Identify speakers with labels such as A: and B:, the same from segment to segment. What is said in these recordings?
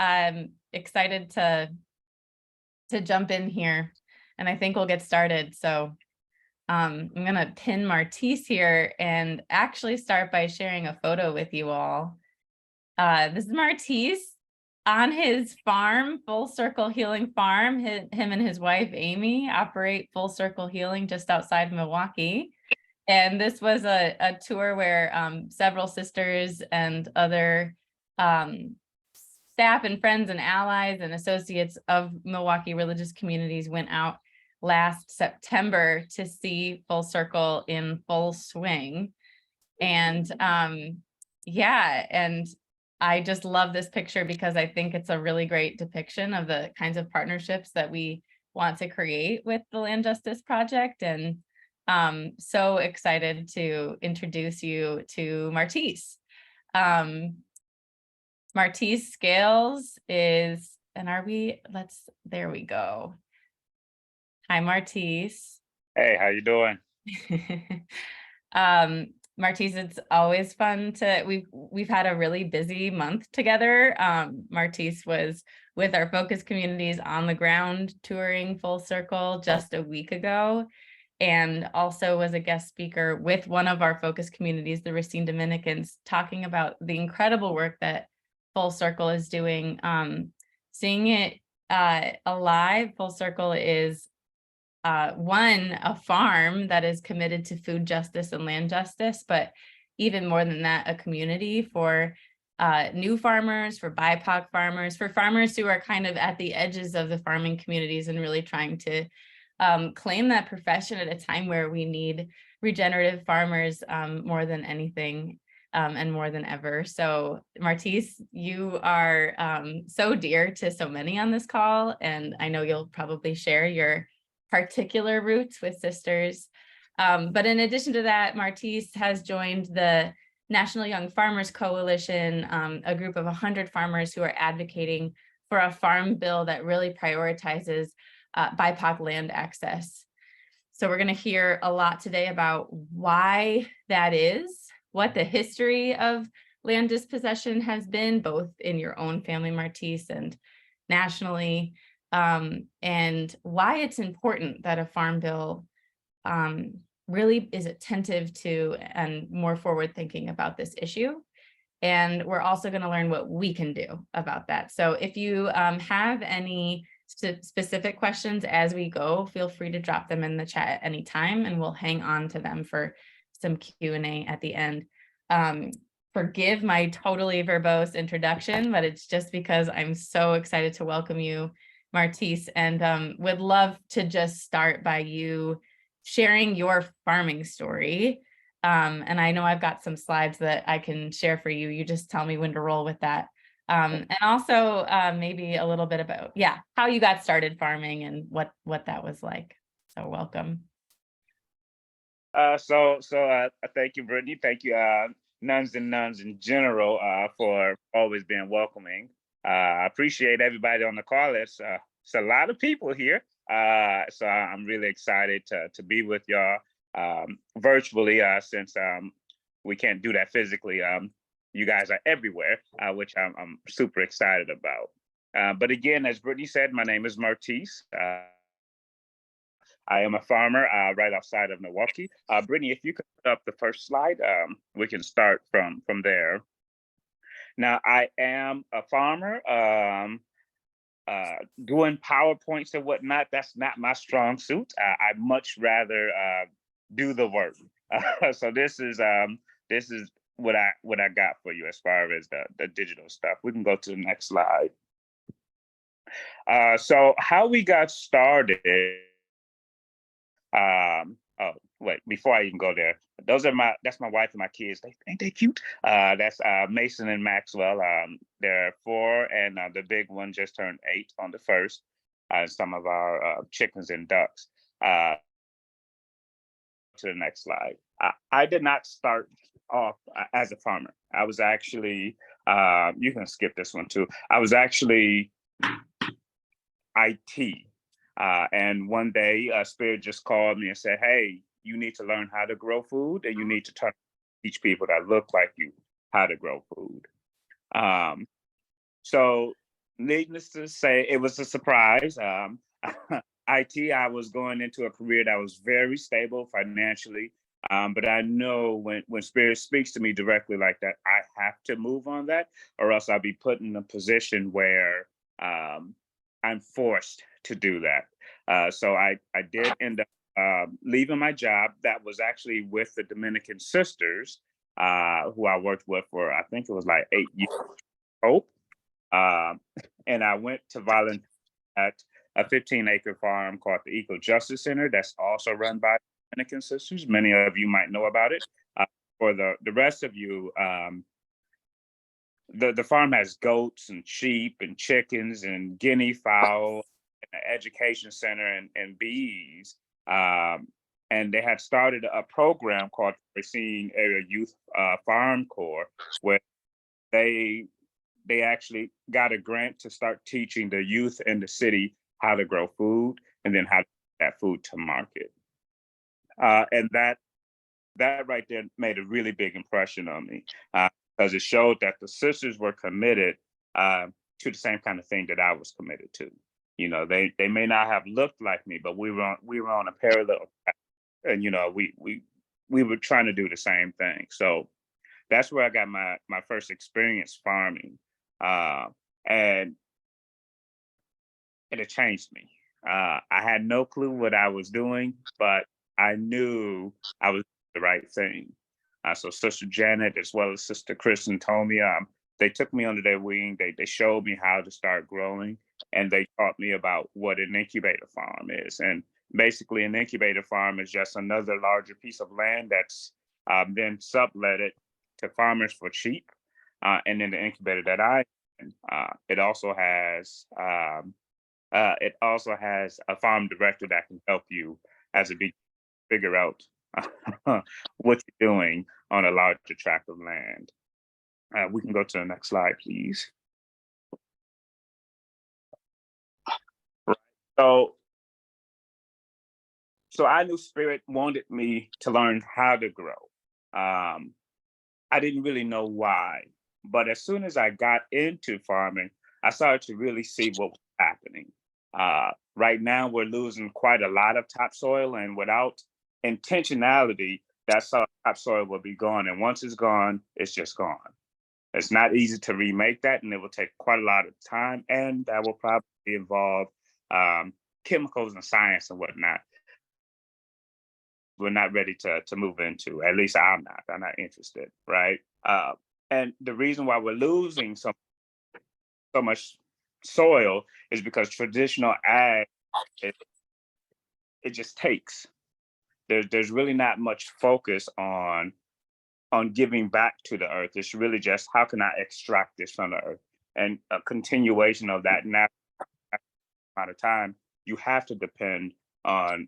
A: I'm excited to jump in here, and I think we'll get started. So I'm going to pin Martice here and actually start by sharing a photo with you all. This is Martice on his farm, Full Circle Healing Farm. Him and his wife, Amy, operate Full Circle Healing just outside Milwaukee. And this was a tour where several sisters and other staff and friends and allies and associates of Milwaukee religious communities went out last September to see Full Circle in full swing. And yeah, and I just love this picture because I think it's a really great depiction of the kinds of partnerships that we want to create with the Land Justice Project. And so excited to introduce you to Martice. Martice Scales is, and there we go. Hi, Martice.
B: Hey, how you doing?
A: Martice, it's always fun we've had a really busy month together. Martice was with our focus communities on the ground touring Full Circle just a week ago, and also was a guest speaker with one of our focus communities, the Racine Dominicans, talking about the incredible work that Full Circle is doing. Seeing it alive, Full Circle is a farm that is committed to food justice and land justice, but even more than that, a community for new farmers, for BIPOC farmers, for farmers who are kind of at the edges of the farming communities and really trying to claim that profession at a time where we need regenerative farmers more than anything and more than ever. So Martice, you are so dear to so many on this call, and I know you'll probably share your particular roots with sisters. But in addition to that, Martice has joined the National Young Farmers Coalition, a group of 100 farmers who are advocating for a farm bill that really prioritizes BIPOC land access. So we're going to hear a lot today about why that is, what the history of land dispossession has been, both in your own family, Martice, and nationally, and why it's important that a farm bill really is attentive to and more forward thinking about this issue. And we're also going to learn what we can do about that. So if you have any specific questions as we go, feel free to drop them in the chat at any time, and we'll hang on to them for some Q&A at the end. Forgive my totally verbose introduction, but it's just because I'm so excited to welcome you, Martice, and would love to just start by you sharing your farming story. And I know I've got some slides that I can share for you. You just tell me when to roll with that. And also maybe a little bit about, how you got started farming and what that was like. So welcome.
B: So thank you, Brittany. Thank you, nuns and nuns in general, for always being welcoming. I appreciate everybody on the call. It's a lot of people here. So I'm really excited to be with y'all virtually, since we can't do that physically. You guys are everywhere, which I'm super excited about. But again, as Brittany said, my name is Martice. I am a farmer right outside of Milwaukee. Brittany, if you could put up the first slide, we can start from there. Now, I am a farmer. Doing PowerPoints and whatnot, that's not my strong suit. I much rather do the work. So this is what I got for you as far as the digital stuff. We can go to the next slide. So how we got started. Oh, wait, before I even go there, that's my wife and my kids. Ain't they cute? That's Mason and Maxwell. They're 4, and the big one just turned 8 on the 1st. Some of our chickens and ducks. To the next slide. I did not start off as a farmer. I was actually, you can skip this one too. I was actually IT. And one day, Spirit just called me and said, hey, you need to learn how to grow food, and you need to teach people that look like you how to grow food. So needless to say, it was a surprise. IT, I was going into a career that was very stable financially. But I know when Spirit speaks to me directly like that, I have to move on that, or else I'll be put in a position where I'm forced to do that. So I did end up leaving my job. That was actually with the Dominican sisters, who I worked with for, I think it was like 8 years. Hope. Um, and I went to volunteer at a 15-acre farm called the Eco Justice Center that's also run by Dominican sisters. Many of you might know about it. For the rest of you, the farm has goats and sheep and chickens and guinea fowl, and an education center and bees. And they had started a program called Racine Area Youth Farm Corps, where they they actually got a grant to start teaching the youth in the city how to grow food and then how to get that food to market. And that right there made a really big impression on me, because it showed that the sisters were committed to the same kind of thing that I was committed to. You know, they may not have looked like me, but we were on a parallel path, and we were trying to do the same thing. So that's where I got my first experience farming, uh, and it changed me. I had no clue what I was doing, but I knew I was doing the right thing. So Sister Janet, as well as Sister Kristen, told me, they took me under their wing. They showed me how to start growing, and they taught me about what an incubator farm is. And basically, an incubator farm is just another larger piece of land that's then subletted to farmers for cheap. And then the incubator that I in, it also has a farm director that can help you as a big figure out what you're doing on a larger tract of land. We can go to the next slide, please. So, so I knew Spirit wanted me to learn how to grow. Um, I didn't really know why, but as soon as I got into farming, I started to really see what was happening. Right now, we're losing quite a lot of topsoil, and without intentionality, topsoil will be gone. And once it's gone, it's just gone. It's not easy to remake that, and it will take quite a lot of time, and that will probably involve um, chemicals and science and whatnot. We're not ready to move into. At least I'm not. I'm not interested, right? And the reason why we're losing so much soil is because traditional ag, it, it just takes. There's really not much focus on giving back to the earth. It's really just how can I extract this from the earth, and a continuation of that natural amount of time. You have to depend on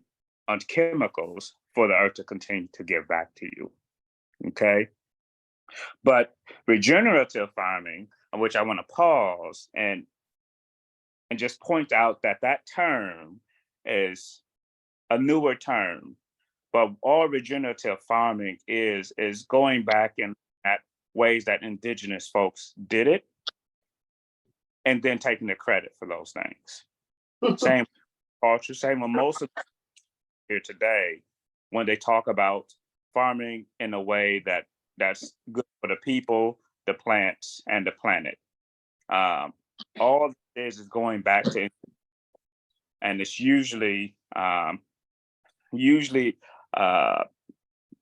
B: chemicals for the earth to continue to give back to you. Okay. But regenerative farming, which I want to pause and just point out that that term is a newer term, but all regenerative farming is going back in at ways that indigenous folks did it, and then taking the credit for those things. Same culture, same with most of here today when they talk about farming in a way that's good for the people, the plants, and the planet. All this is going back to, and it's usually uh,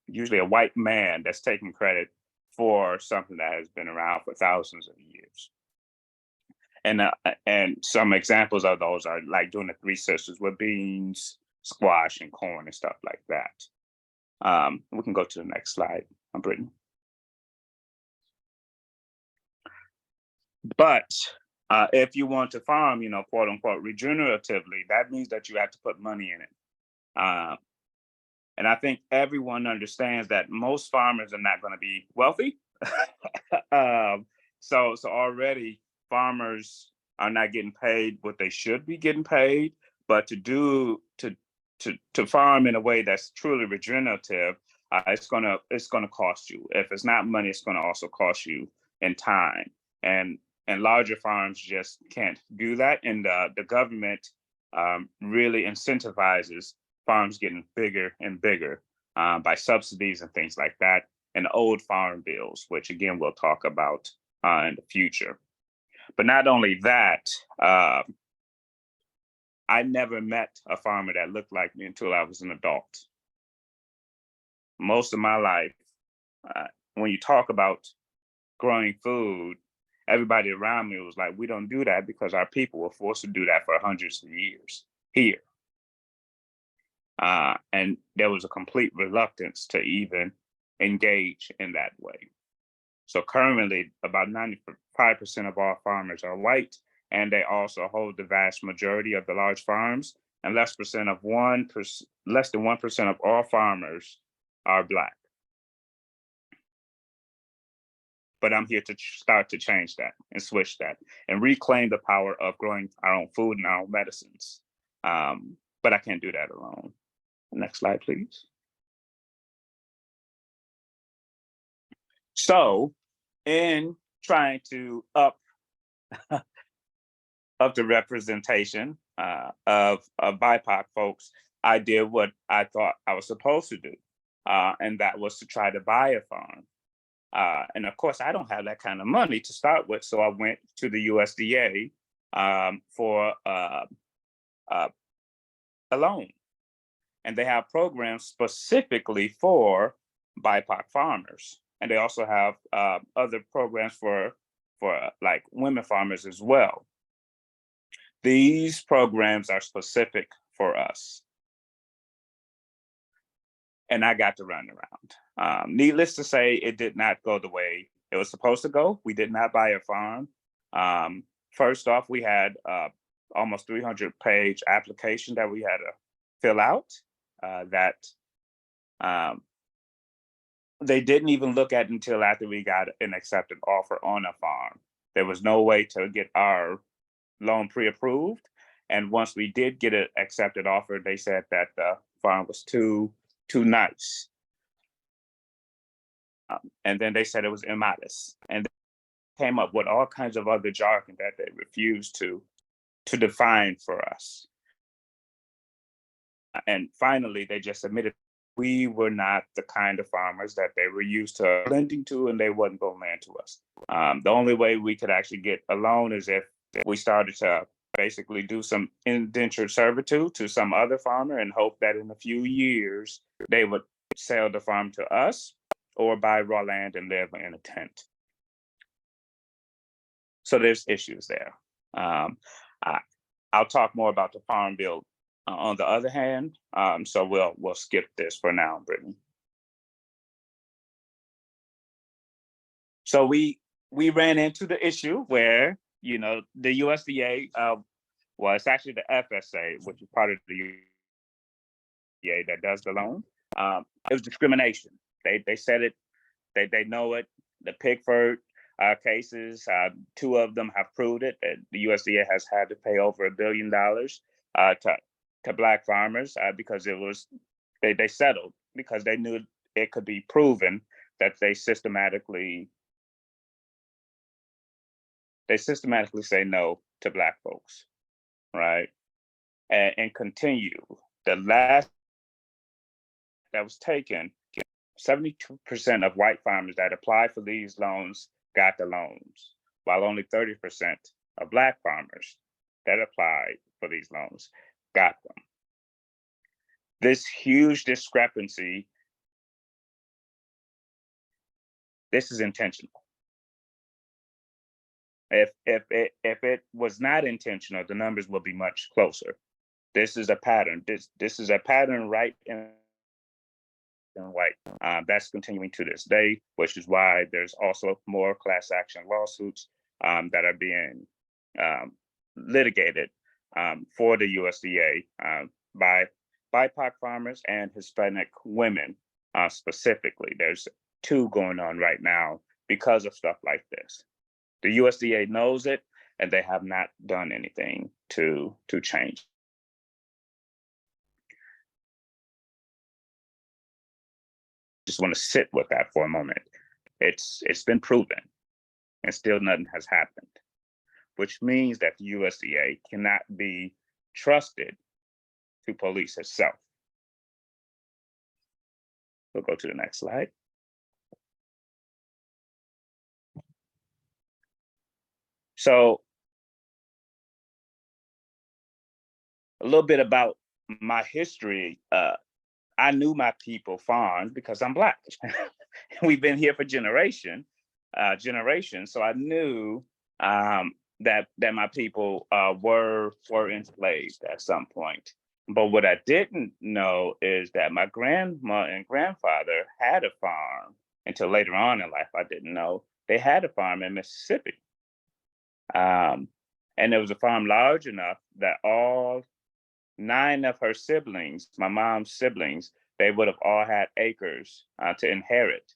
B: usually a white man that's taking credit for something that has been around for thousands of years. And some examples of those are like doing the Three Sisters with beans, squash, and corn and stuff like that. We can go to the next slide, Brittany. But if you want to farm, quote unquote, regeneratively, that means that you have to put money in it. And I think everyone understands that most farmers are not going to be wealthy. So already farmers are not getting paid what they should be getting paid. But to farm in a way that's truly regenerative, it's gonna cost you. If it's not money, it's gonna also cost you in time. And and larger farms just can't do that. And the government really incentivizes farms getting bigger and bigger by subsidies and things like that, and old farm bills, which again we'll talk about in the future. But not only that, I never met a farmer that looked like me until I was an adult. Most of my life, when you talk about growing food, everybody around me was like, we don't do that because our people were forced to do that for hundreds of years here. And there was a complete reluctance to even engage in that way. So currently, about 95% of all farmers are white, and they also hold the vast majority of the large farms, and less than 1% of all farmers are Black. But I'm here to start to change that and switch that and reclaim the power of growing our own food and our own medicines. But I can't do that alone. Next slide, please. So in trying to up the representation of BIPOC folks, I did what I thought I was supposed to do. And that was to try to buy a farm. And of course, I don't have that kind of money to start with. So I went to the USDA for a loan. And they have programs specifically for BIPOC farmers. And they also have other programs for like women farmers as well. These programs are specific for us. And I got to run around. Needless to say, it did not go the way it was supposed to go. We did not buy a farm. First off, we had almost 300-page application that we had to fill out that they didn't even look at until after we got an accepted offer on a farm. There was no way to get our loan pre-approved. And once we did get an accepted offer, they said that the farm was too nice. And then they said it was immodest. And they came up with all kinds of other jargon that they refused to define for us. And finally, they just admitted we were not the kind of farmers that they were used to lending to, and they wasn't going to lend to us. The only way we could actually get a loan is if we started to basically do some indentured servitude to some other farmer and hope that in a few years they would sell the farm to us or buy raw land and live in a tent. So there's issues there. I'll talk more about the farm bill on the other hand. So we'll skip this for now, Brittany. So we ran into the issue where, you know, the USDA, well, it's actually the FSA, which is part of the USDA that does the loan. It was discrimination. They said it, they know it. The Pickford cases, 2 of them have proved it. The USDA has had to pay over $1 billion to Black farmers because they settled because they knew it could be proven that they systematically say no to Black folks, right? And continue. The last that was taken, 72% of white farmers that applied for these loans got the loans, while only 30% of Black farmers that applied for these loans got them. This huge discrepancy, this is intentional. If it was not intentional, the numbers will be much closer. This is a pattern. This is a pattern right in white. That's continuing to this day, which is why there's also more class action lawsuits that are being litigated for the USDA by BIPOC farmers and Hispanic women specifically. There's 2 going on right now because of stuff like this. The USDA knows it, and they have not done anything to change. Just want to sit with that for a moment. It's been proven, and still nothing has happened. which means that the USDA cannot be trusted to police itself. We'll go to the next slide. So a little bit about my history. I knew my people farmed because I'm Black. We've been here for generations. So I knew that my people were enslaved at some point. But what I didn't know is that my grandma and grandfather had a farm until later on in life. I didn't know they had a farm in Mississippi. And it was a farm large enough that all 9 of her siblings, my mom's siblings, they would have all had acres to inherit.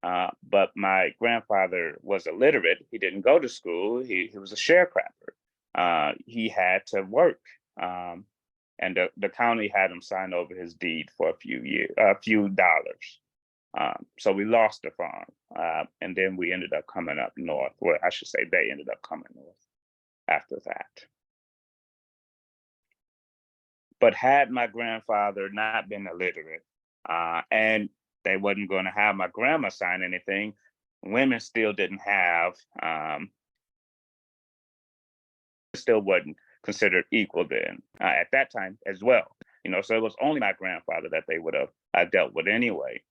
B: But my grandfather was illiterate. He didn't go to school. He was a sharecropper. He had to work. And the county had him sign over his deed for a few dollars. So we lost the farm. And then we ended up coming up north. Well, I should say they ended up coming north after that. But had my grandfather not been illiterate, and they wasn't going to have my grandma sign anything, women still didn't have, still wasn't considered equal then at that time as well. So it was only my grandfather that they would have dealt with anyway.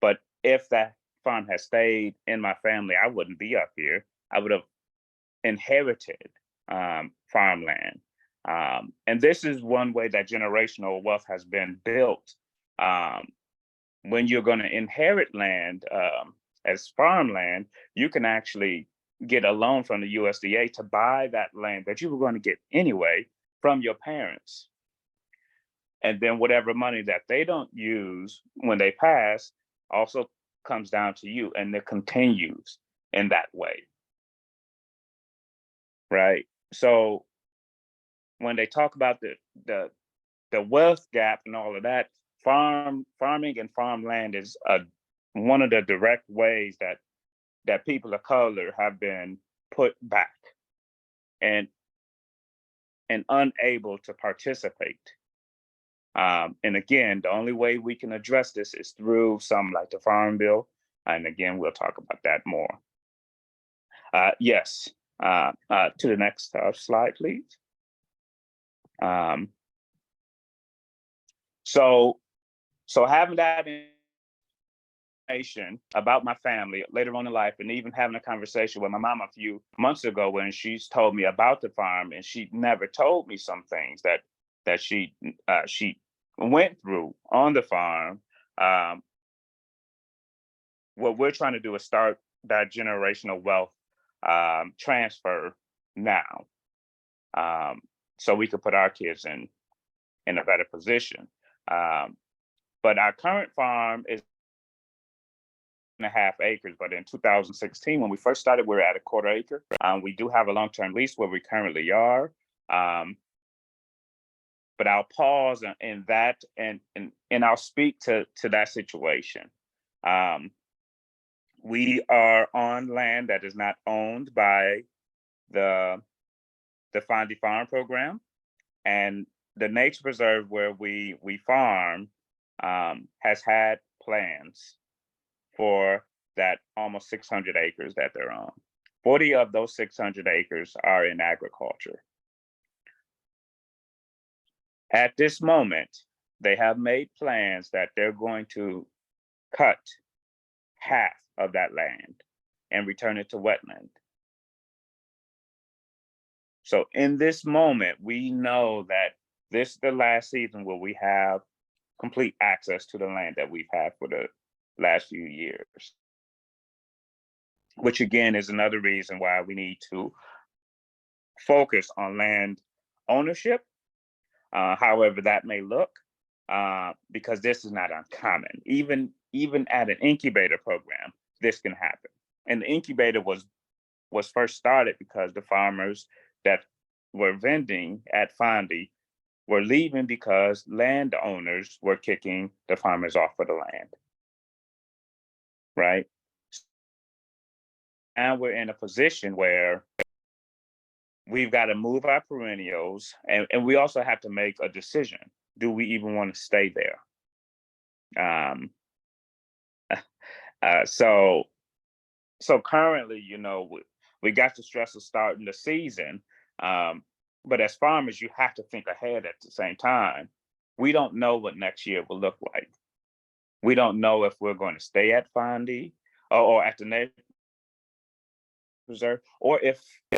B: But if that farm had stayed in my family, I wouldn't be up here. I would have inherited farmland. And this is one way that generational wealth has been built. When you're going to inherit land as farmland, you can actually get a loan from the USDA to buy that land that you were going to get anyway from your parents. And then whatever money that they don't use when they pass also comes down to you, and it continues in that way. Right? So when they talk about the wealth gap and all of that, farming and farmland is one of the direct ways that people of color have been put back and unable to participate. And again, the only way we can address this is through something like the Farm Bill. And again, we'll talk about that more. Yes, to the next slide, please. So having that information about my family later on in life, and even having a conversation with my mom a few months ago when she's told me about the farm, and she never told me some things that she went through on the farm. What we're trying to do is start that generational wealth transfer now, so we could put our kids in a better position. But our current farm is 1.5 acres, but in 2016, when we first started, we were at 1/4 acre. We do have a long-term lease where we currently are. But I'll pause in that and I'll speak to that situation. We are on land that is not owned by the Find the Farm program, and the nature preserve where we farm has had plans for that almost 600 acres that they're on. 40 of those 600 acres are in agriculture. At this moment, they have made plans that they're going to cut half of that land and return it to wetland. So in this moment, we know that this is the last season where we have complete access to the land that we've had for the last few years, which again is another reason why we need to focus on land ownership, however that may look, because this is not uncommon. Even at an incubator program, this can happen. And the incubator was first started because the farmers that were vending at Fondy were leaving because landowners were kicking the farmers off of the land. Right? And we're in a position where we've got to move our perennials, and we also have to make a decision. Do we even want to stay there? Um, so currently, we got the stress of starting the season. But as farmers, you have to think ahead at the same time. We don't know what next year will look like. We don't know if we're going to stay at Fondy or at the nature reserve, or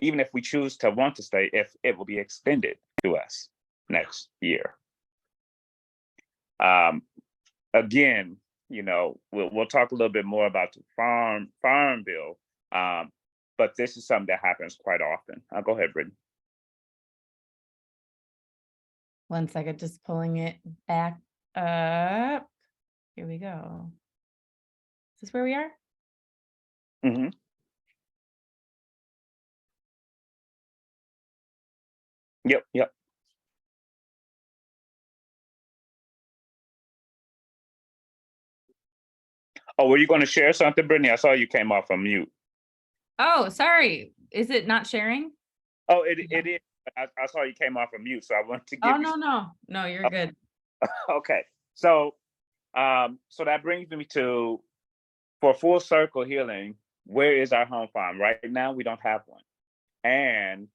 B: even if we choose to want to stay, if it will be extended to us next year. Again, we'll talk a little bit more about the farm bill, but this is something that happens quite often. Go ahead, Brittany.
A: 1 second, just pulling it back up. Here we go. Is this where we are?
B: Mm-hmm. Yep. Oh, were you going to share something, Brittany? I saw you came off on mute.
A: Oh, sorry. Is it not sharing?
B: Oh, it is. I saw you came off on mute, so I wanted to give you.
A: No, you're good.
B: Okay, so that brings me to, for full circle healing, where is our home farm? Right now, we don't have one, and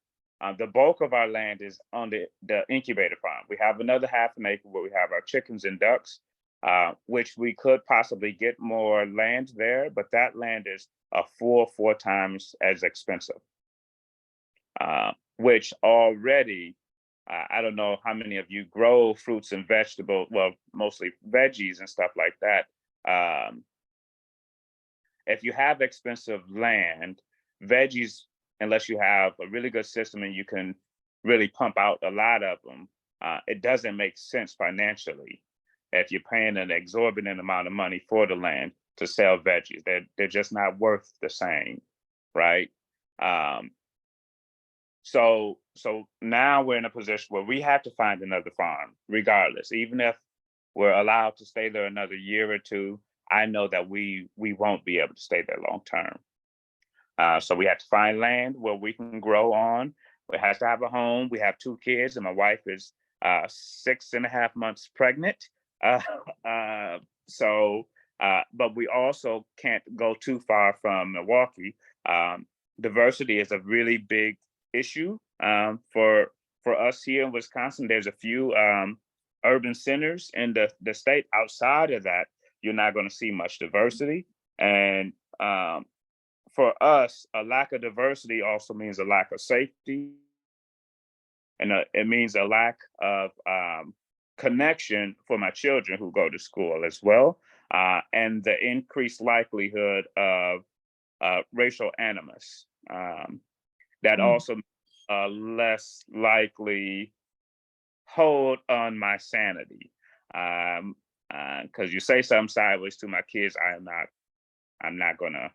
B: the bulk of our land is on the incubator farm. We have another half an acre where we have our chickens and ducks, which we could possibly get more land there, but that land is four times as expensive. Which already, I don't know how many of you grow fruits and vegetables, well, mostly veggies and stuff like that. If you have expensive land, veggies, unless you have a really good system and you can really pump out a lot of them, it doesn't make sense financially if you're paying an exorbitant amount of money for the land to sell veggies. They're just not worth the same, right? So now we're in a position where we have to find another farm, regardless. Even if we're allowed to stay there another year or two, I know that we won't be able to stay there long term. So we have to find land where we can grow on. We have to have a home. We have 2 kids, and my wife is 6.5 months pregnant. But we also can't go too far from Milwaukee. Diversity is a really big issue for us here in Wisconsin. There's a few urban centers in the state. Outside of that, you're not going to see much diversity. And for us, a lack of diversity also means a lack of safety, and it means a lack of connection for my children who go to school as well, and the increased likelihood of racial animus. That also less likely hold on my sanity. Because you say something sideways to my kids, I'm not gonna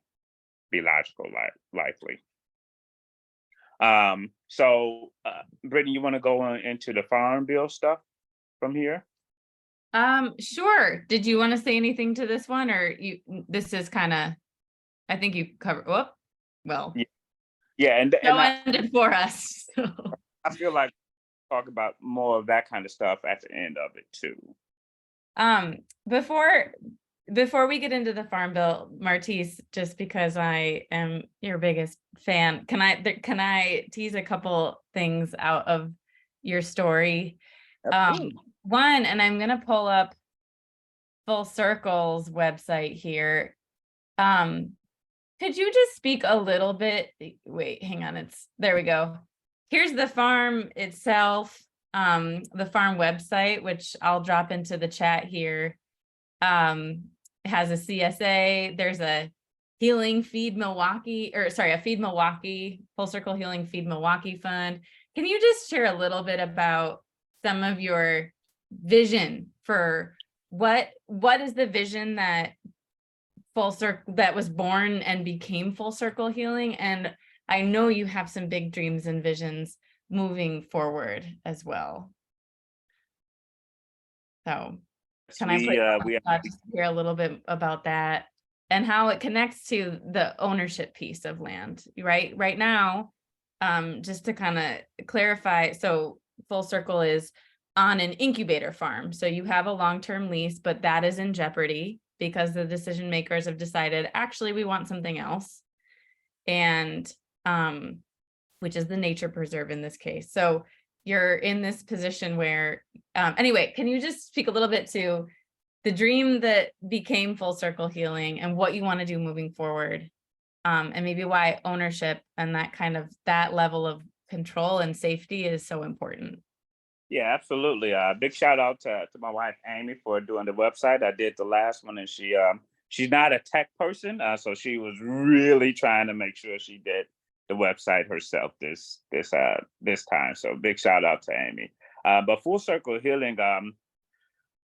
B: be logical, likely. So Brittany, you want to go on into the farm bill stuff from here?
A: Sure. Did you want to say anything to this one, or this is kind of, I think you covered, well.
B: Yeah, and
A: ended for us. So.
B: I feel like talk about more of that kind of stuff at the end of it too.
A: Before we get into the farm bill, Martice, just because I am your biggest fan, can I tease a couple things out of your story? One, and I'm gonna pull up Full Circle's website here. Could you just speak a little bit? Wait, hang on. There we go. Here's the farm itself, the farm website, which I'll drop into the chat here. It has a CSA. There's a a Feed Milwaukee, Full Circle Healing Feed Milwaukee Fund. Can you just share a little bit about some of your vision for what is the vision that Full Circle that was born and became Full Circle Healing? And I know you have some big dreams and visions moving forward as well. So can I just hear a little bit about that and how it connects to the ownership piece of land, right? Right now, just to kind of clarify, so Full Circle is on an incubator farm. So you have a long-term lease, but that is in jeopardy because the decision makers have decided, actually, we want something else. And which is the nature preserve in this case. So you're in this position where, anyway, can you just speak a little bit to the dream that became Full Circle Healing and what you want to do moving forward? And maybe why ownership and that level of control and safety is so important.
B: Yeah, absolutely. Big shout out to my wife Amy for doing the website. I did the last one, and she's not a tech person, so she was really trying to make sure she did the website herself this time. So big shout out to Amy. But Full Circle Healing,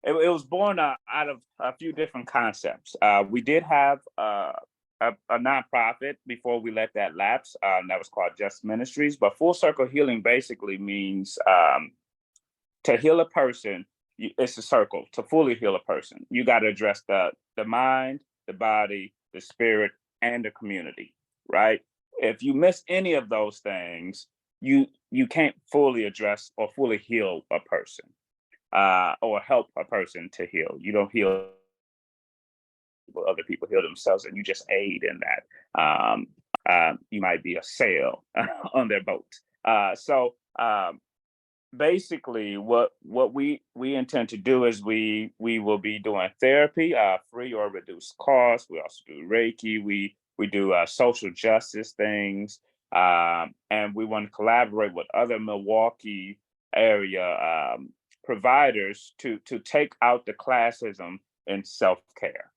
B: it was born out of a few different concepts. We did have a nonprofit before we let that lapse. That was called Just Ministries. But Full Circle Healing basically means to heal a person, it's a circle. To fully heal a person, you got to address the mind, the body, the spirit, and the community, right? If you miss any of those things, you can't fully address or fully heal a person, or help a person to heal. You don't heal people, other people heal themselves, and you just aid in that. You might be a sail on their boat. Basically what we intend to do is we will be doing therapy, free or reduced cost. We also do Reiki. We do social justice things, and we want to collaborate with other Milwaukee area providers to take out the classism in self-care,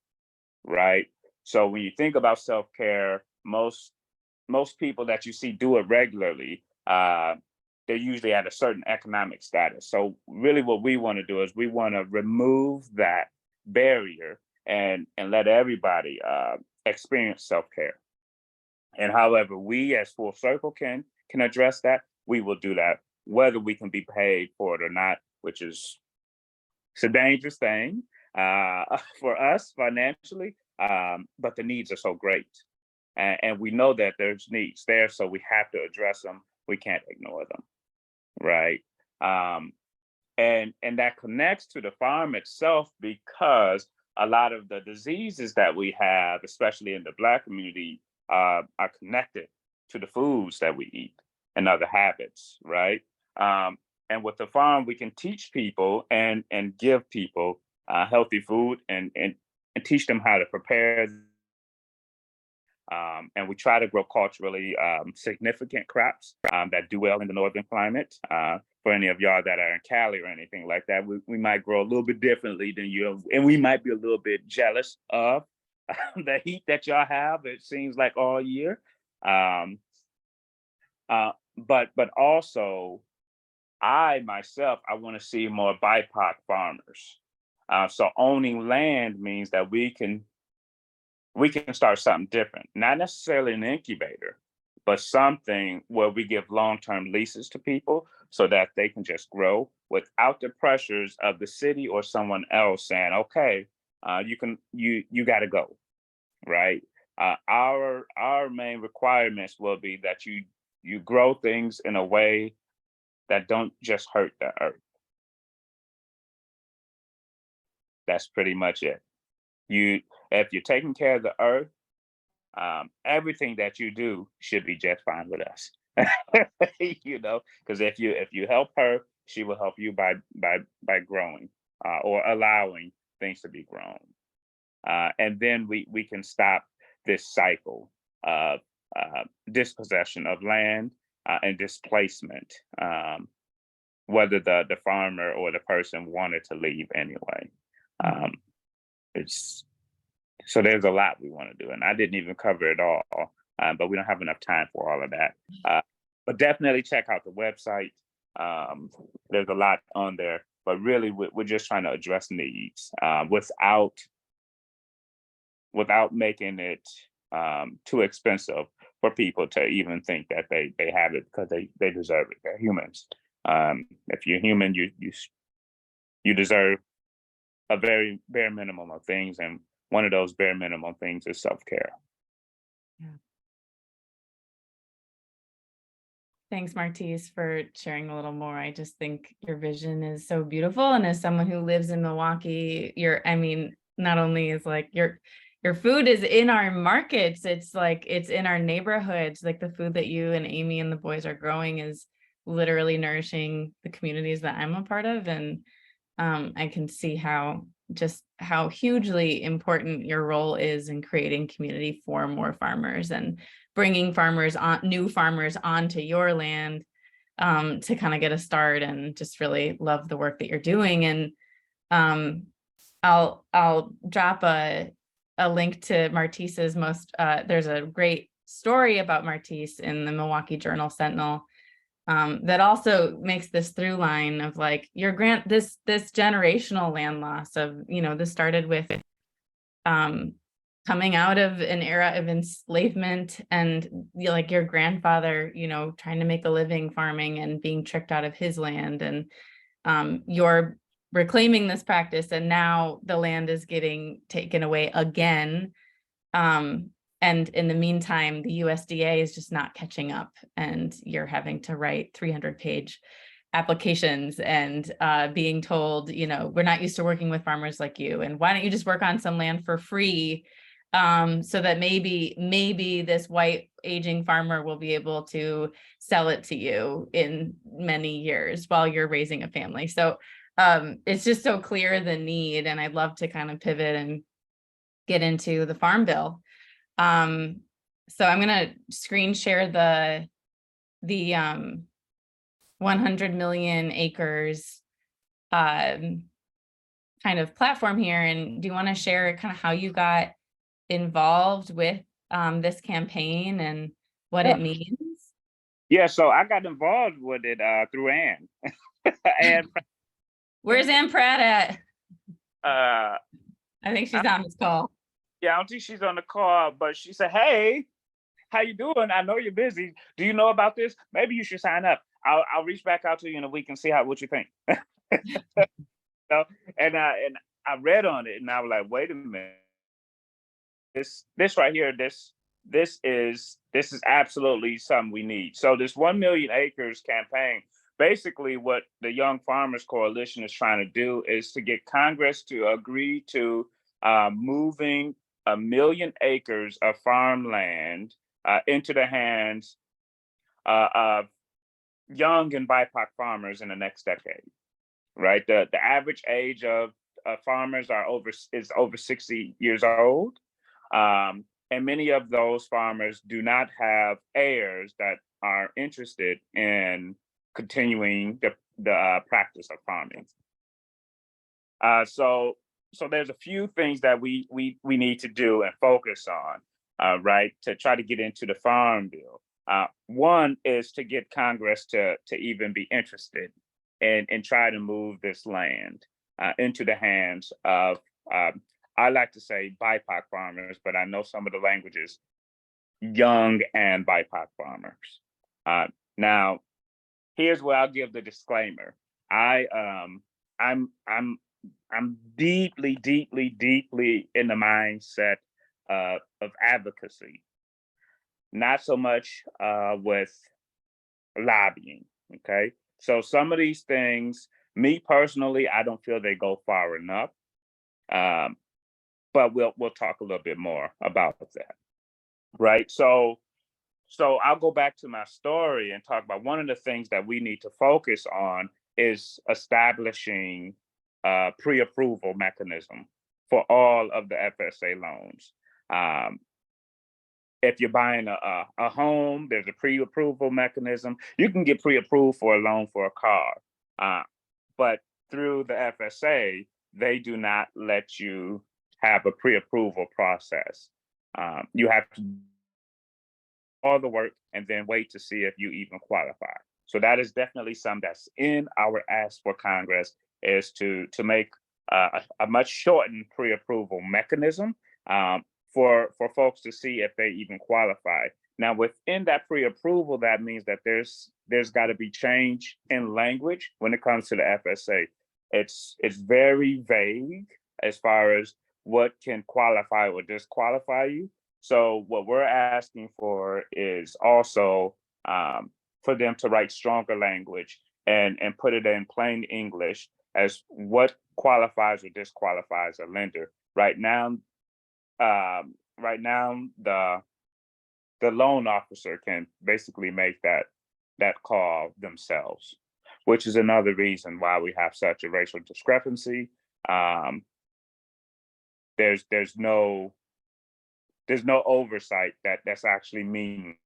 B: right? So when you think about self-care, most people that you see do it regularly. They're usually at a certain economic status. So really what we want to do is we want to remove that barrier and let everybody experience self-care. And however we as Full Circle can address that, we will do that, whether we can be paid for it or not, which is it's a dangerous thing for us financially, but the needs are so great. And we know that there's needs there, so we have to address them. We can't ignore them. Right. And that connects to the farm itself because a lot of the diseases that we have, especially in the Black community, are connected to the foods that we eat and other habits, right? And with the farm, we can teach people and give people healthy food and teach them how to prepare. And we try to grow culturally significant crops that do well in the northern climate. For any of y'all that are in Cali or anything like that, we might grow a little bit differently than you, and we might be a little bit jealous of the heat that y'all have. It seems like all year, but also, I myself, I want to see more BIPOC farmers. So owning land means that we can start something different, not necessarily an incubator, but something where we give long-term leases to people so that they can just grow without the pressures of the city or someone else saying, okay, you got to go, right? Our main requirements will be that you grow things in a way that don't just hurt the earth. That's pretty much it. If you're taking care of the earth, everything that you do should be just fine with us. Because if you help her, she will help you by growing or allowing things to be grown, and then we can stop this cycle of dispossession of land and displacement, whether the farmer or the person wanted to leave anyway. It's So there's a lot we want to do, and I didn't even cover it all, but we don't have enough time for all of that. But definitely check out the website. There's a lot on there, but really we're just trying to address needs without making it too expensive for people to even think that they have it because they deserve it. They're humans. If you're human, you deserve a very bare minimum of things, and one of those bare minimum things is self-care.
A: Yeah. Thanks, Martice, for sharing a little more. I just think your vision is so beautiful. And as someone who lives in Milwaukee, I mean, not only is like your food is in our markets, it's like it's in our neighborhoods. Like the food that you and Amy and the boys are growing is literally nourishing the communities that I'm a part of. And I can see how hugely important your role is in creating community for more farmers and bringing new farmers onto your land to kind of get a start, and just really love the work that you're doing. And I'll drop a link to Martice's there's a great story about Martice in the Milwaukee Journal Sentinel that also makes this through line of like this generational land loss of, this started with coming out of an era of enslavement and like your grandfather, trying to make a living farming and being tricked out of his land, and you're reclaiming this practice, and now the land is getting taken away again. And in the meantime, the USDA is just not catching up, and you're having to write 300-page applications and being told, we're not used to working with farmers like you, and why don't you just work on some land for free, so that maybe this white aging farmer will be able to sell it to you in many years while you're raising a family. So it's just so clear the need, and I'd love to kind of pivot and get into the Farm Bill. So I'm going to screen share the 100 million acres kind of platform here. And do you want to share kind of how you got involved with this campaign and what it means?
B: Yeah, so I got involved with it through Ann. And
A: where's Ann Pratt at?
B: I
A: think she's on this call.
B: Yeah, I don't think she's on the call, but she said, "Hey, how you doing? I know you're busy. Do you know about this? Maybe you should sign up. I'll reach back out to you in a week and see what you think." So, and I read on it, and I was like, "Wait a minute, this right here, this is absolutely something we need." So this 1 million acres campaign, basically what the Young Farmers Coalition is trying to do is to get Congress to agree to moving 1 million acres of farmland into the hands of young and BIPOC farmers in the next decade. Right, the average age of farmers is over 60 years old, and many of those farmers do not have heirs that are interested in continuing the practice of farming. So there's a few things that we need to do and focus on, right, to try to get into the Farm Bill. One is to get Congress to even be interested and try to move this land into the hands of, I like to say BIPOC farmers, but I know some of the languages, young and BIPOC farmers. Now, here's where I'll give the disclaimer. I'm deeply, deeply, deeply in the mindset of advocacy, not so much with lobbying. Okay, so some of these things, me personally, I don't feel they go far enough. But we'll talk a little bit more about that, right? So I'll go back to my story and talk about one of the things that we need to focus on is establishing a pre-approval mechanism for all of the FSA loans. If you're buying a home, there's a pre-approval mechanism. You can get pre-approved for a loan for a car, but through the FSA, they do not let you have a pre-approval process. You have to do all the work and then wait to see if you even qualify. So that is definitely something that's in our ask for Congress, is to make a much shortened pre-approval mechanism for folks to see if they even qualify. Now, within that pre-approval, that means that there's got to be change in language when it comes to the FSA. It's very vague as far as what can qualify or disqualify you. So what we're asking for is also for them to write stronger language and put it in plain English as what qualifies or disqualifies a lender. Right now, the loan officer can basically make that call themselves, which is another reason why we have such a racial discrepancy. There's no oversight that's actually mean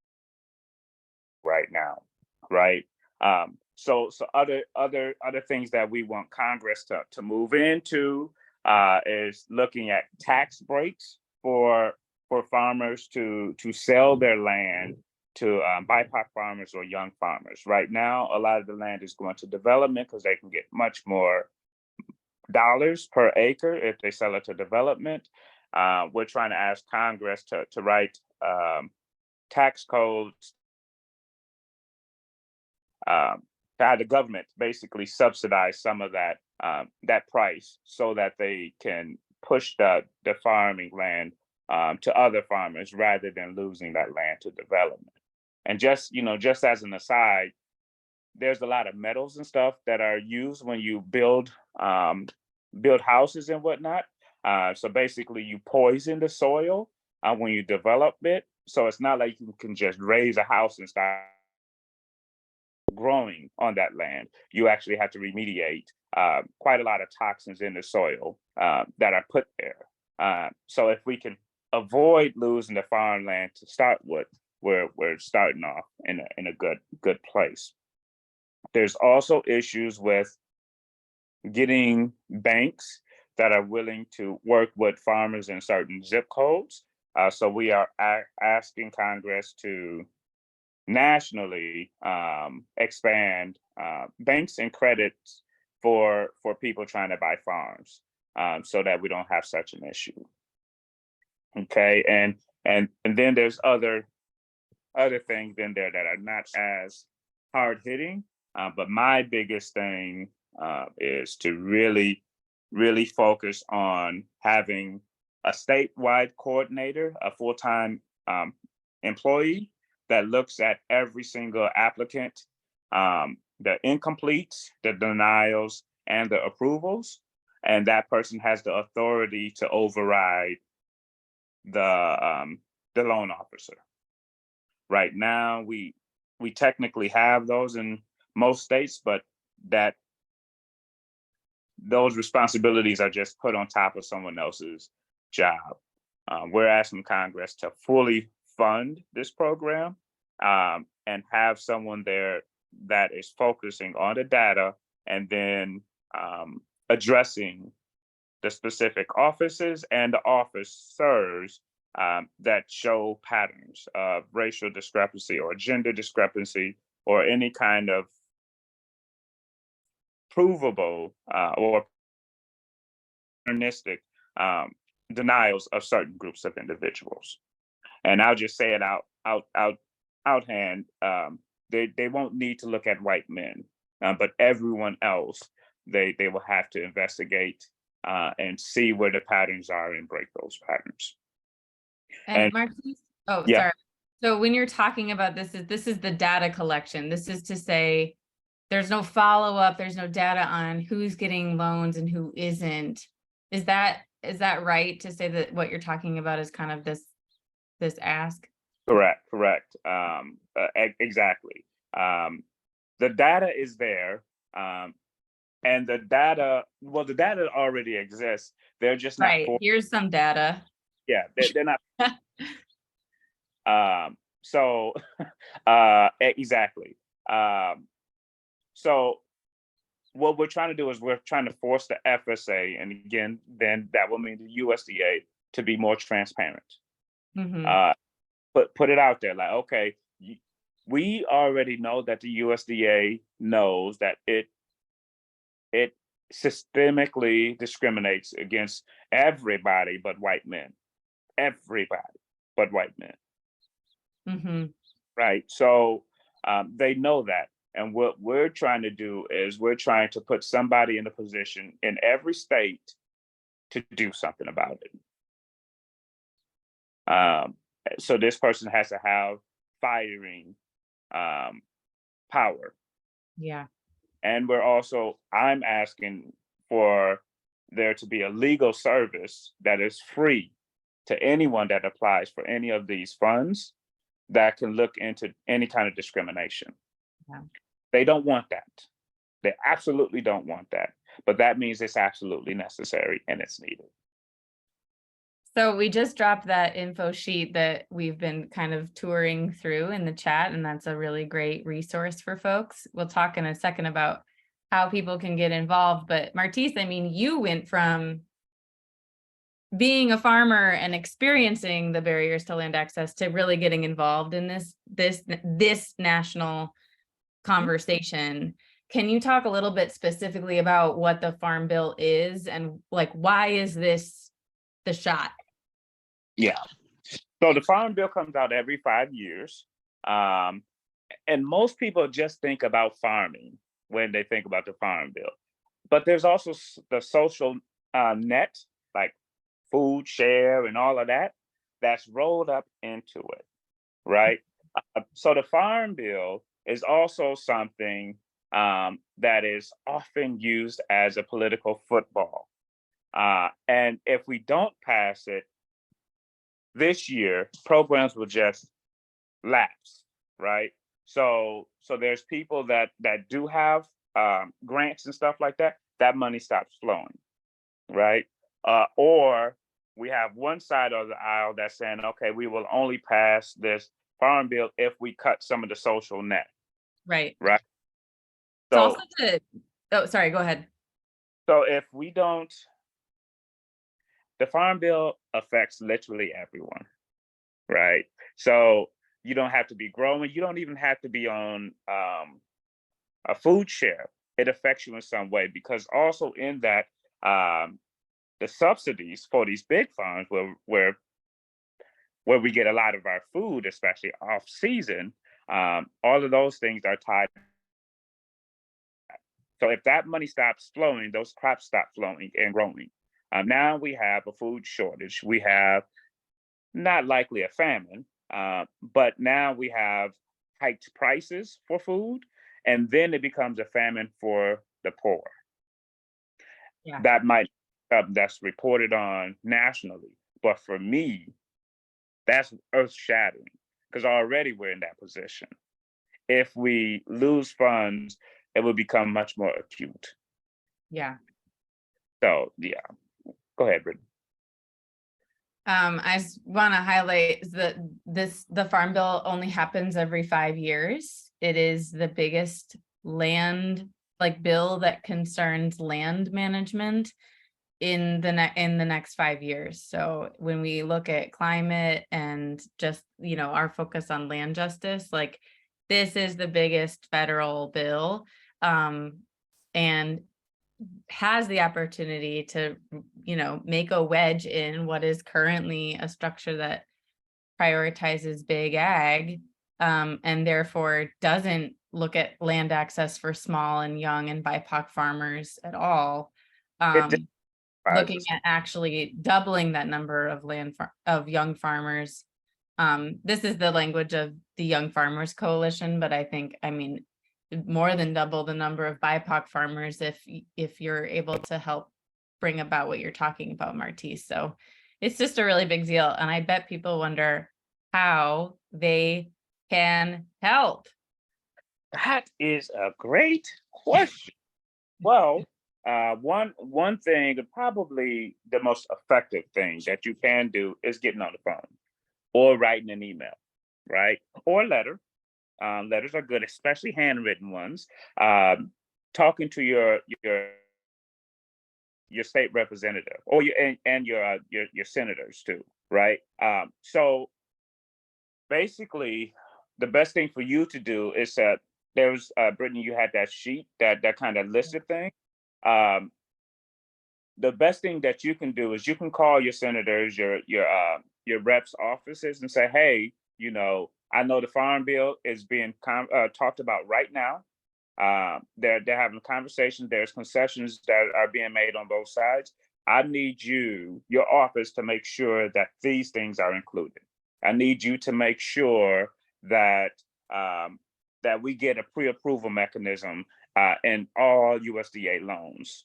B: right now, right? So other things that we want Congress to move into is looking at tax breaks for farmers to sell their land to BIPOC farmers or young farmers. Right now, a lot of the land is going to development because they can get much more dollars per acre if they sell it to development. We're trying to ask Congress to write tax codes to have the government basically subsidize some of that price so that they can push the farming land to other farmers rather than losing that land to development. And just as an aside, there's a lot of metals and stuff that are used when you build houses and whatnot. So basically, you poison the soil when you develop it. So it's not like you can just raise a house and start growing on that land. You actually have to remediate quite a lot of toxins in the soil that are put there. So if we can avoid losing the farmland to start with, we're starting off in a good place. There's also issues with getting banks that are willing to work with farmers in certain zip codes. So we are asking Congress to nationally expand banks and credits for people trying to buy farms, so that we don't have such an issue. Okay, and then there's other things in there that are not as hard hitting, but my biggest thing is to really focus on having a statewide coordinator, a full-time employee that looks at every single applicant, the incompletes, the denials, and the approvals, and that person has the authority to override the loan officer. Right now, we technically have those in most states, but those responsibilities are just put on top of someone else's job. We're asking Congress to fully fund this program and have someone there that is focusing on the data and then addressing the specific offices and the officers that show patterns of racial discrepancy or gender discrepancy or any kind of provable or patternistic denials of certain groups of individuals. And I'll just say it outhand. They won't need to look at white men, but everyone else they will have to investigate and see where the patterns are and break those patterns.
A: And Martice, oh,
B: yeah.
A: sorry. So when you're talking about this is the data collection. This is to say there's no follow-up, there's no data on who's getting loans and who isn't. Is that right to say that what you're talking about is kind of this ask?
B: Correct. Exactly. The data is there, and the data already exists. They're just not
A: right. Here's some data.
B: Yeah, they're not. So exactly. So what we're trying to do is we're trying to force the FSA, and again, then that will mean the USDA to be more transparent.
A: Mm-hmm.
B: Put it out there, like, okay, we already know that the USDA knows that it systemically discriminates against everybody but white men. Everybody but white men.
A: Mm-hmm.
B: Right. So they know that. And what we're trying to do is we're trying to put somebody in a position in every state to do something about it. So this person has to have firing power.
A: Yeah.
B: And I'm asking for there to be a legal service that is free to anyone that applies for any of these funds that can look into any kind of discrimination.
A: Yeah.
B: They don't want that. They absolutely don't want that. But that means it's absolutely necessary and it's needed.
A: So we just dropped that info sheet that we've been kind of touring through in the chat, and that's a really great resource for folks. We'll talk in a second about how people can get involved. But Martice, I mean, you went from being a farmer and experiencing the barriers to land access to really getting involved in this national conversation. Can you talk a little bit specifically about what the Farm Bill is and like why is this the shot?
B: Yeah. So the Farm Bill comes out every 5 years. And most people just think about farming when they think about the Farm Bill. But there's also the social net, like food share and all of that, that's rolled up into it, right? So the Farm Bill is also something that is often used as a political football. And if we don't pass it this year, programs will just lapse, right? So there's people that do have grants and stuff like that. That money stops flowing, right? Or we have one side of the aisle that's saying, okay, we will only pass this Farm Bill if we cut some of the social net,
A: Right.
B: right?
A: It's
B: So,
A: also oh, sorry, go ahead.
B: so if we don't, the Farm Bill affects literally everyone, right? So you don't have to be growing. You don't even have to be on a food share. It affects you in some way because also in that the subsidies for these big farms where we get a lot of our food, especially off season, all of those things are tied. So if that money stops flowing, those crops stop flowing and growing. Now we have a food shortage. We have not likely a famine, but now we have hiked prices for food, and then it becomes a famine for the poor.
A: Yeah.
B: That might that's reported on nationally, but for me, that's earth shattering because already we're in that position. If we lose funds, it will become much more acute.
A: Yeah.
B: So yeah, go ahead, Brittany.
A: I just want to highlight that the Farm Bill only happens every 5 years. It is the biggest land bill that concerns land management in the next 5 years. So when we look at climate and just, our focus on land justice, this is the biggest federal bill, and has the opportunity to, make a wedge in what is currently a structure that prioritizes big ag, and therefore doesn't look at land access for small and young and BIPOC farmers at all. Looking at actually doubling that number of young farmers. This is the language of the Young Farmers Coalition, but I think, more than double the number of BIPOC farmers if you're able to help bring about what you're talking about, Martice. So it's just a really big deal. And I bet people wonder how they can help.
B: That is a great question. Well, one thing, probably the most effective thing that you can do is getting on the phone or writing an email, right? Or a letter. Letters are good, especially handwritten ones. Talking to your state representative or your senators too, right? So basically, the best thing for you to do is that there's Brittany, you had that sheet that kind of listed thing. The best thing that you can do is you can call your senators, your reps offices, and say, hey, I know the Farm Bill is being talked about right now. They're having conversations. There's concessions that are being made on both sides. I need your office, to make sure that these things are included. I need you to make sure that that we get a pre-approval mechanism in all USDA loans.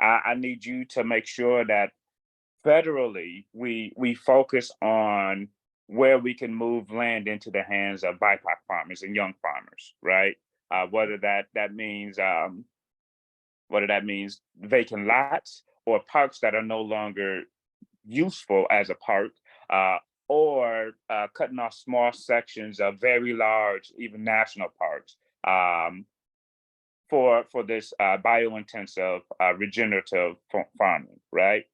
B: I need you to make sure that federally we focus on where we can move land into the hands of BIPOC farmers and young farmers, right? Whether that means vacant lots or parks that are no longer useful as a park, or cutting off small sections of very large, even national parks, for this biointensive regenerative farming, right?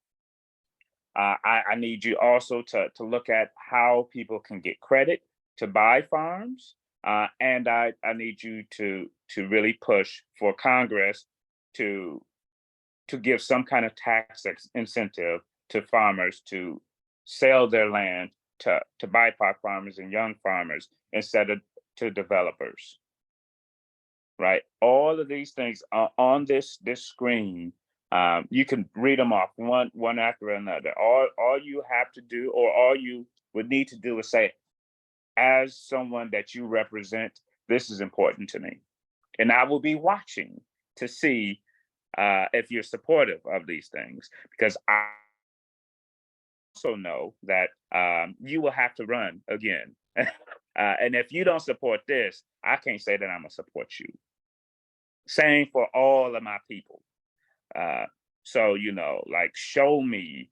B: I need you also to look at how people can get credit to buy farms, and I need you to really push for Congress to give some kind of tax incentive to farmers to sell their land to BIPOC farmers and young farmers instead of to developers. Right, all of these things are on this screen. You can read them off one after another. All you have to do, or all you would need to do, is say, as someone that you represent, this is important to me, and I will be watching to see if you're supportive of these things, because I also know that you will have to run again. And if you don't support this, I can't say that I'm gonna support you. Same for all of my people. So, like, show me,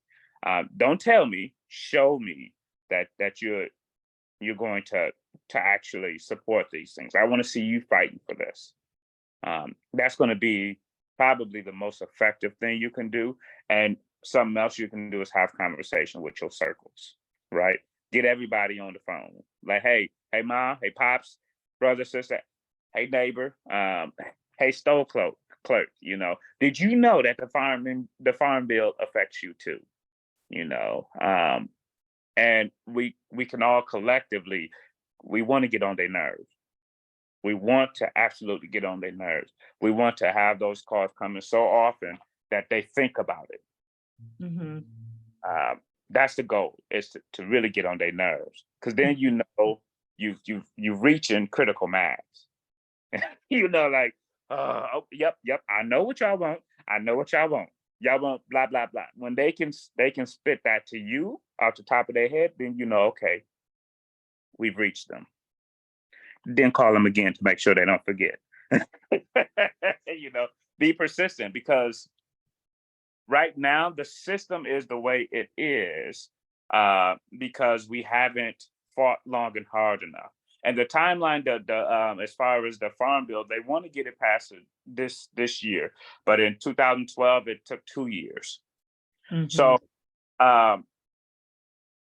B: don't tell me, show me that you're going to actually support these things. I want to see you fighting for this. That's going to be probably the most effective thing you can do. And something else you can do is have conversation with your circles, right? Get everybody on the phone. Like, hey, mom, hey, pops, brother, sister, hey, neighbor, hey, store clerk, did you know that the farm bill affects you too? And we can all collectively, we want to get on their nerves. We want to absolutely get on their nerves. We want to have those calls coming so often that they think about it.
A: Mm-hmm.
B: That's the goal, is to really get on their nerves, because then you reaching critical mass. Like, oh, yep, I know what y'all want. I know what y'all want. Y'all want blah blah blah. When they can spit that to you off the top of their head, then okay, we've reached them. Then call them again to make sure they don't forget. Be persistent, because right now the system is the way it is because we haven't fought long and hard enough. And the timeline, as far as the farm bill, they want to get it passed this year, but in 2012 it took 2 years. Mm-hmm. So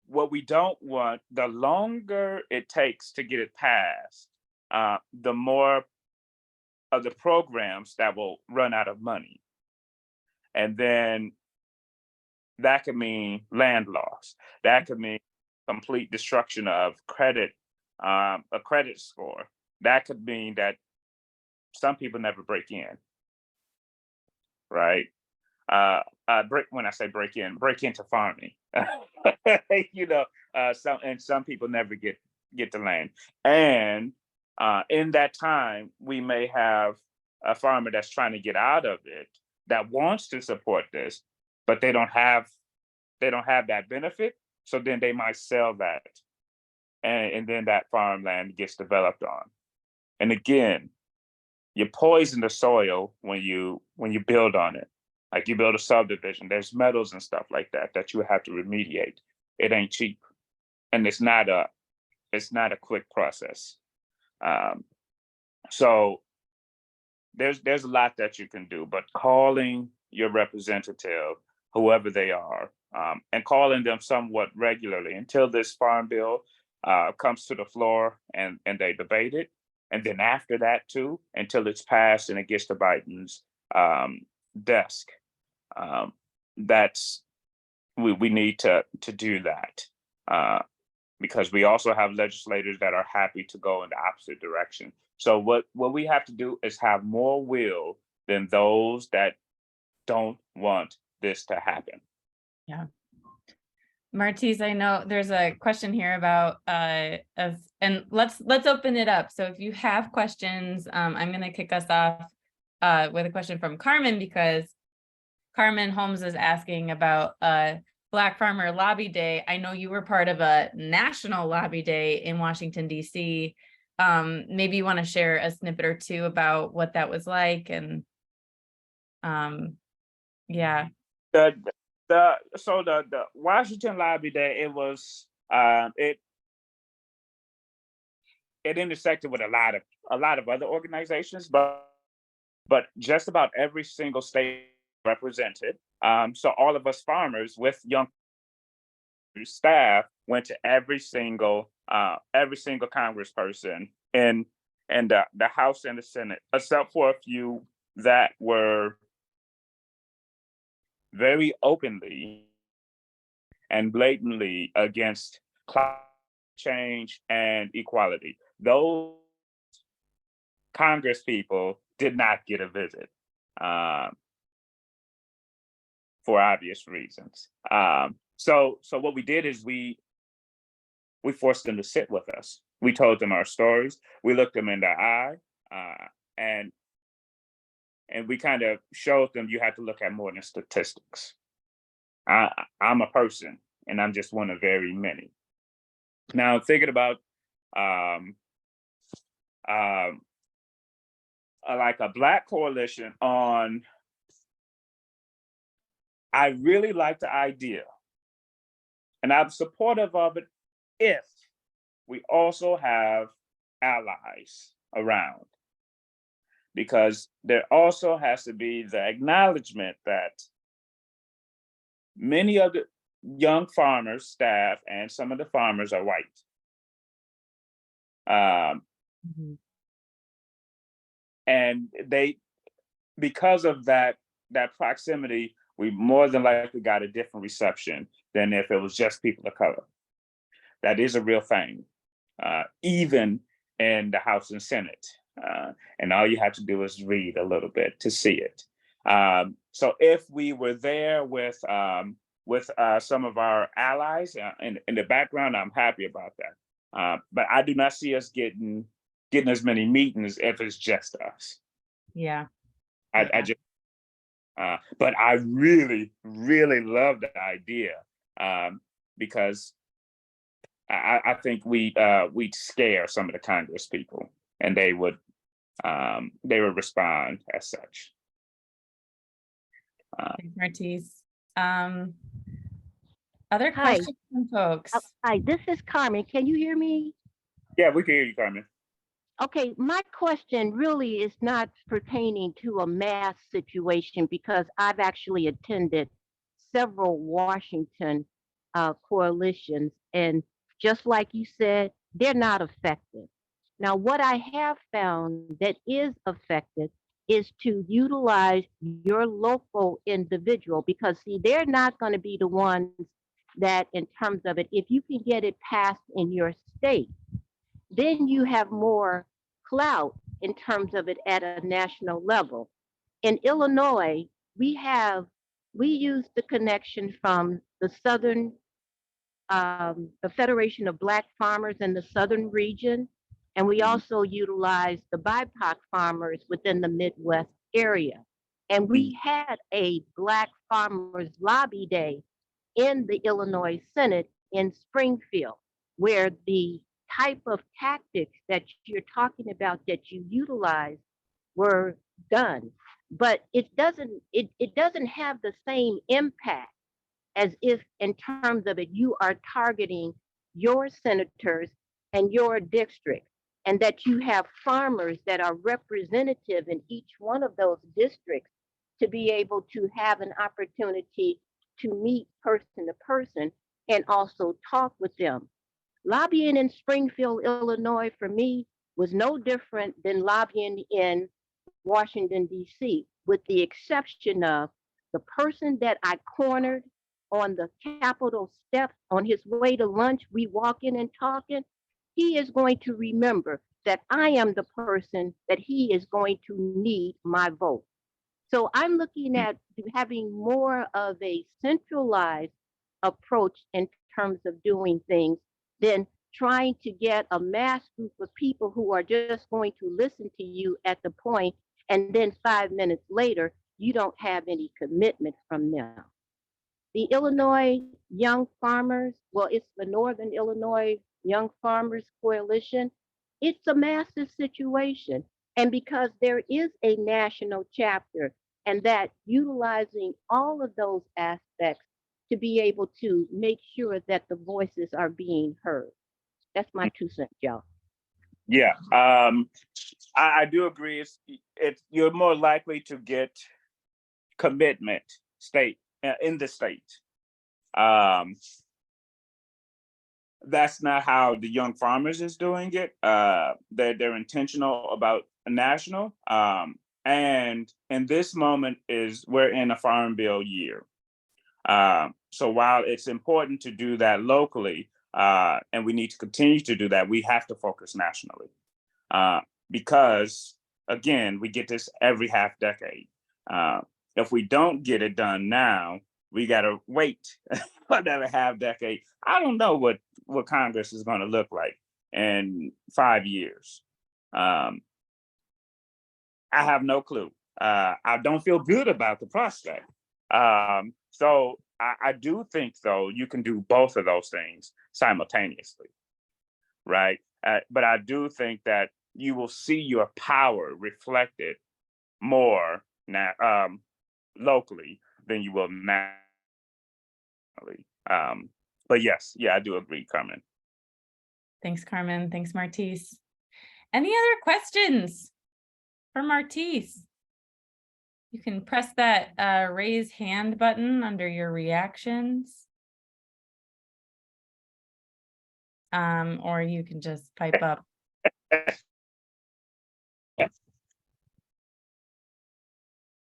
B: what we don't want, the longer it takes to get it passed, the more of the programs that will run out of money. And then that could mean land loss. That could mean complete destruction of credit, a credit score. That could mean that some people never break in, right? When I say break into farming. Some people never get the land. And in that time, we may have a farmer that's trying to get out of it, that wants to support this, but they don't have that benefit. So then they might sell that, and then that farmland gets developed on. And again, you poison the soil when you build on it. Like, you build a subdivision, there's metals and stuff like that you have to remediate. It ain't cheap, and it's not a quick process. So there's a lot that you can do, but calling your representative, whoever they are, and calling them somewhat regularly until this farm bill comes to the floor and they debate it. And then after that too, until it's passed and it gets to Biden's desk. We need to do that, because we also have legislators that are happy to go in the opposite direction. So what we have to do is have more will than those that don't want this to happen.
A: Yeah. Martice, I know there's a question here about and let's open it up. So if you have questions, I'm gonna kick us off with a question from Carmen, because Carmen Holmes is asking about Black Farmer Lobby Day. I know you were part of a national lobby day in Washington, D.C. Maybe you want to share a snippet or two about what that was like, and yeah.
B: The Washington Lobby Day, it was it intersected with a lot of other organizations, but just about every single state represented. So all of us farmers with young staff went to every single congressperson in the House and the Senate, except for a few that were very openly and blatantly against climate change and equality. Those Congress people did not get a visit for obvious reasons. So what we did is we forced them to sit with us. We told them our stories. We looked them in the eye, and we kind of showed them you have to look at more than statistics. I'm a person, and I'm just one of very many. Now, thinking about like a Black coalition on, I really like the idea, and I'm supportive of it if we also have allies around, because there also has to be the acknowledgement that many of the young farmers, staff, and some of the farmers are white. And they, because of that proximity, we more than likely got a different reception than if it was just people of color. That is a real thing, even in the House and Senate. And all you have to do is read a little bit to see it. So if we were there with some of our allies in the background, I'm happy about that. But I do not see us getting as many meetings if it's just us.
A: Yeah.
B: I just, but I really, really love the idea, because I think we'd scare some of the Congress people, and they would respond as such.
A: Thanks, Martice. Other questions from folks?
C: Hi, this is Carmen. Can you hear me?
B: Yeah, we can hear you, Carmen.
C: Okay, my question really is not pertaining to a mass situation, because I've actually attended several Washington coalitions, and just like you said, they're not effective. Now, what I have found that is effective is to utilize your local individual, because see, they're not going to be the ones that, in terms of it, if you can get it passed in your state, then you have more clout in terms of it at a national level. In Illinois, we use the connection from the Southern, the Federation of Black Farmers in the Southern region, and we also utilize the BIPOC farmers within the Midwest area. And we had a Black Farmers Lobby Day in the Illinois Senate in Springfield, where the type of tactics that you're talking about that you utilize were done. But it doesn't have the same impact as if, in terms of it, you are targeting your senators and your districts, and that you have farmers that are representative in each one of those districts to be able to have an opportunity to meet person to person and also talk with them. Lobbying in Springfield, Illinois, for me, was no different than lobbying in Washington, D.C., with the exception of the person that I cornered on the Capitol steps on his way to lunch. We walk in and talking. He is going to remember that I am the person that he is going to need my vote. So I'm looking at having more of a centralized approach in terms of doing things than trying to get a mass group of people who are just going to listen to you at the point, and then 5 minutes later, you don't have any commitment from them. The Illinois Young Farmers, well, it's the Northern Illinois Young Farmers Coalition. It's a massive situation. And because there is a national chapter, and that utilizing all of those aspects to be able to make sure that the voices are being heard. That's my 2 cents, y'all.
B: Yeah, I do agree. It's you're more likely to get commitment in the state. That's not how the Young Farmers is doing it. They're intentional about a national. And in this moment we're in a farm bill year. So while it's important to do that locally, and we need to continue to do that, we have to focus nationally. Because again, we get this every half decade. If we don't get it done now, we gotta wait another half decade. I don't know what Congress is gonna look like in 5 years. I have no clue. I don't feel good about the prospect. So I do think, though, you can do both of those things simultaneously, right? But I do think that you will see your power reflected more locally than you will nationally. But yes, yeah, I do agree, Carmen.
A: Thanks, Carmen. Thanks, Martice. Any other questions for Martice? You can press that raise hand button under your reactions. Or you can just pipe up.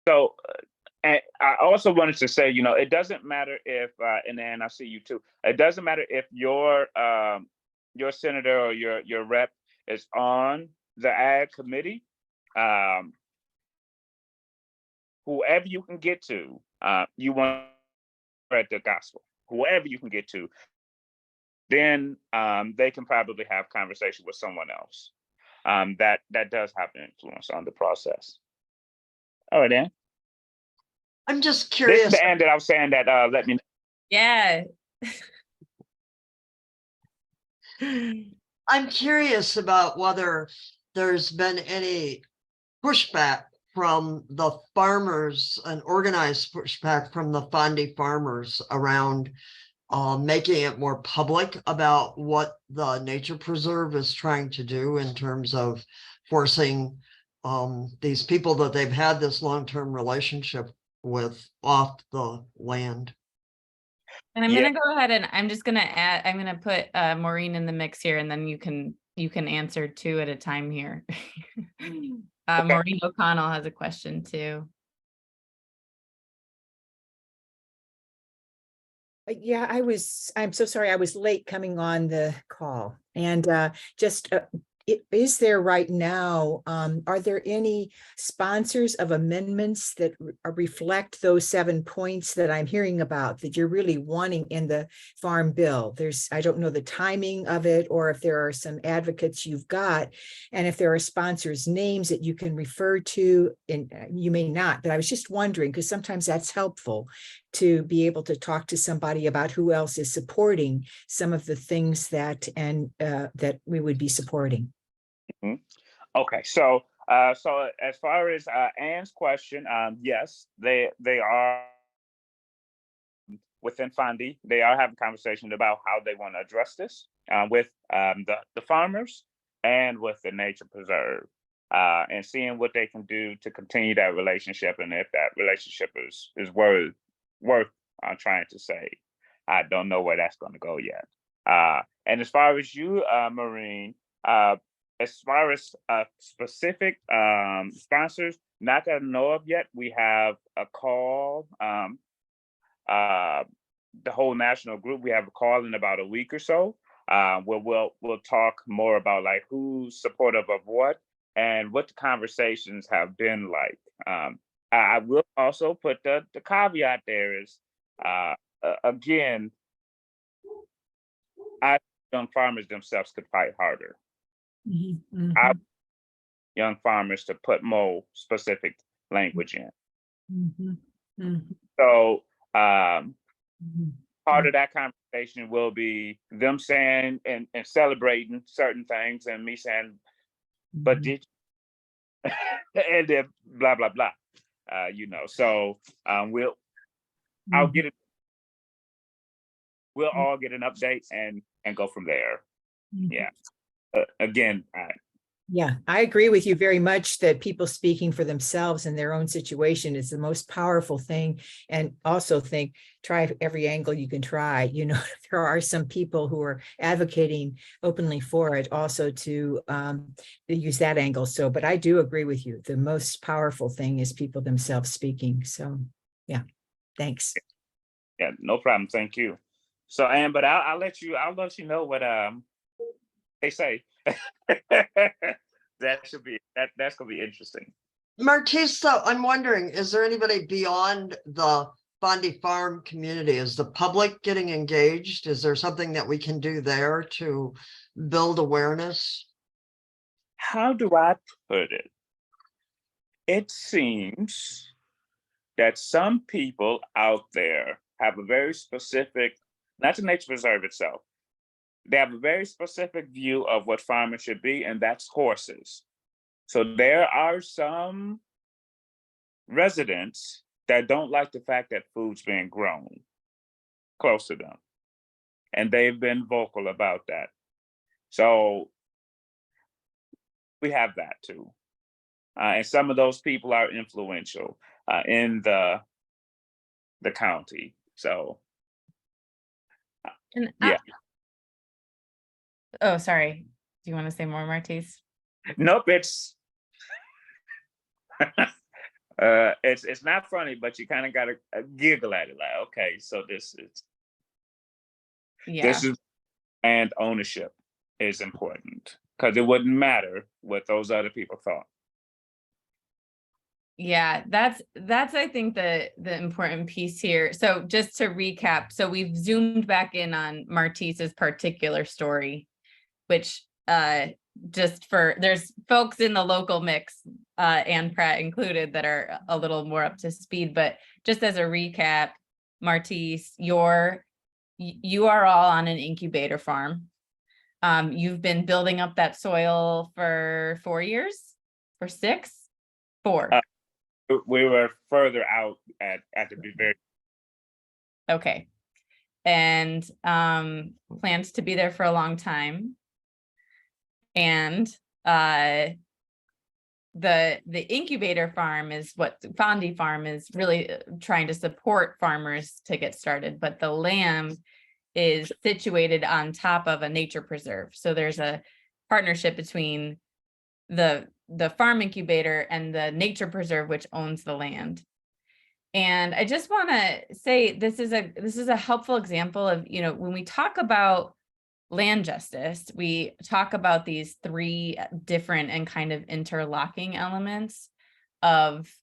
B: So, and I also wanted to say, it doesn't matter if, and then I see you too. It doesn't matter if your senator or your rep is on the ag committee. Whoever you can get to, you want to spread the gospel. Whoever you can get to, then they can probably have conversation with someone else. That does have an influence on the process. All right, Dan.
D: I'm just
B: This
D: curious.
B: is the end that I was saying that let me know.
A: Yeah.
D: I'm curious about whether there's been any pushback from the farmers, an organized pushback from the Fondy farmers around making it more public about what the nature preserve is trying to do in terms of forcing these people that they've had this long-term relationship with off the land.
A: And I'm gonna go ahead and I'm gonna put Maureen in the mix here, and then you can answer 2 at a time here.
B: Okay.
A: Maureen O'Connell has a question too.
E: Yeah, I'm so sorry, I was late coming on the call. And is there right now, are there any sponsors of amendments that reflect those 7 points that I'm hearing about that you're really wanting in the Farm Bill? I don't know the timing of it, or if there are some advocates you've got, and if there are sponsors' names that you can refer to, and you may not, but I was just wondering, because sometimes that's helpful to be able to talk to somebody about who else is supporting some of the things that that we would be supporting.
B: Mm-hmm. Okay, so as far as Anne's question, yes, they are within Fondy. They are having conversations about how they want to address this with the farmers and with the nature preserve, and seeing what they can do to continue that relationship, and if that relationship is worth trying to save. I don't know where that's going to go yet. And as far as you, Maureen, as far as specific sponsors, not that I know of yet. We have a call, the whole national group. We have a call in about a week or so, where we'll talk more about like who's supportive of what and what the conversations have been like. I will also put the caveat there is, again, young farmers themselves could fight harder.
E: Mhm, mhm,
B: I young farmers to put more specific language in.
E: mhm, mhm,
B: So
E: mhm,
B: part of that conversation will be them saying and celebrating certain things, and me saying, "But
E: mhm.
B: did," and then blah blah blah. So we'll I'll get it. We'll all get an update and go from there.
E: Mhm.
B: Yeah. Again,
E: Yeah, I agree with you very much that people speaking for themselves in their own situation is the most powerful thing. And also think, try every angle you can try. You know, there are some people who are advocating openly for it also to use that angle. So, but I do agree with you. The most powerful thing is people themselves speaking. So, yeah, thanks.
B: yeah, no problem. Thank you. So, Ann, but I'll let you know what they say. That's gonna be interesting.
D: Martice, so I'm wondering, is there anybody beyond the Bondi Farm community? Is the public getting engaged? Is there something that we can do there to build awareness?
B: How do I put it? It seems that some people out there have a very specific, not the nature preserve itself, they have a very specific view of what farming should be, and that's horses. So there are some residents that don't like the fact that food's being grown close to them. And they've been vocal about that. So we have that too. And some of those people are influential in the county. So
A: And
B: yeah.
A: oh, sorry. Do you want to say more, Martice?
B: Nope, it's it's not funny, but you kind of gotta giggle at it, like, okay, so this
A: Yeah.
B: is and ownership is important, because it wouldn't matter what those other people thought.
A: Yeah, that's I think the important piece here. So just to recap, so we've zoomed back in on Martice's particular story, which just for there's folks in the local mix, and Pratt included, that are a little more up to speed. But just as a recap, Martice, you are all on an incubator farm. You've been building up that soil for 4 years, for 6, 4.
B: We were further out at the very.
A: Okay. And plans to be there for a long time. And the incubator farm is what Bondi Farm is really trying to support farmers to get started, but the land is situated on top of a nature preserve. So there's a partnership between the farm incubator and the nature preserve, which owns the land. And I just want to say this is a helpful example of, when we talk about land justice, we talk about these 3 different and kind of interlocking elements of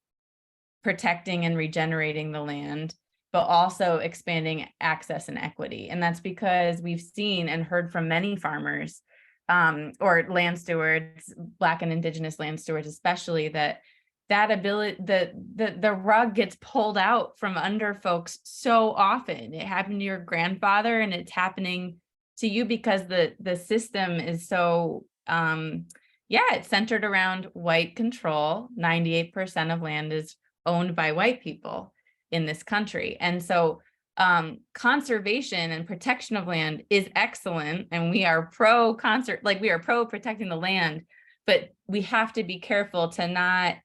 A: protecting and regenerating the land, but also expanding access and equity. And that's because we've seen and heard from many farmers, or land stewards, Black and Indigenous land stewards especially, that ability, the rug gets pulled out from under folks so often. It happened to your grandfather, and it's happening to you because the system is so it's centered around white control. 98% of land is owned by white people in this country. And so conservation and protection of land is excellent, and we are pro protecting the land, but we have to be careful to not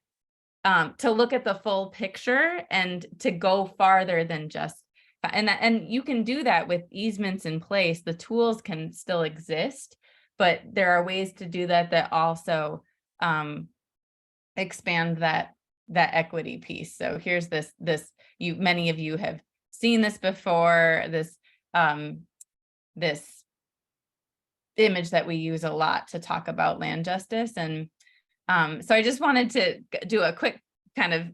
A: to look at the full picture and to go farther than just, and you can do that with easements in place. The tools can still exist, but there are ways to do that also expand that equity piece. So here's this many of you have seen this before, this image that we use a lot to talk about land justice. And so I just wanted to do a quick kind of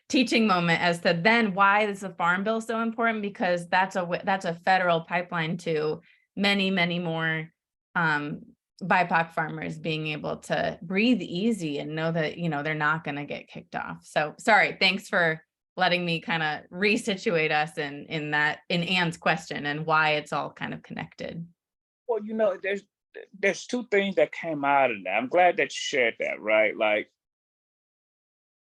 A: teaching moment as to then why is the Farm Bill so important, because that's a federal pipeline to many, many more BIPOC farmers being able to breathe easy and know that, you know, they're not going to get kicked off. So sorry, thanks for letting me kind of resituate us in Ann's question and why it's all kind of connected.
B: Well, you know, there's two things that came out of that. I'm glad that you shared that, right? Like,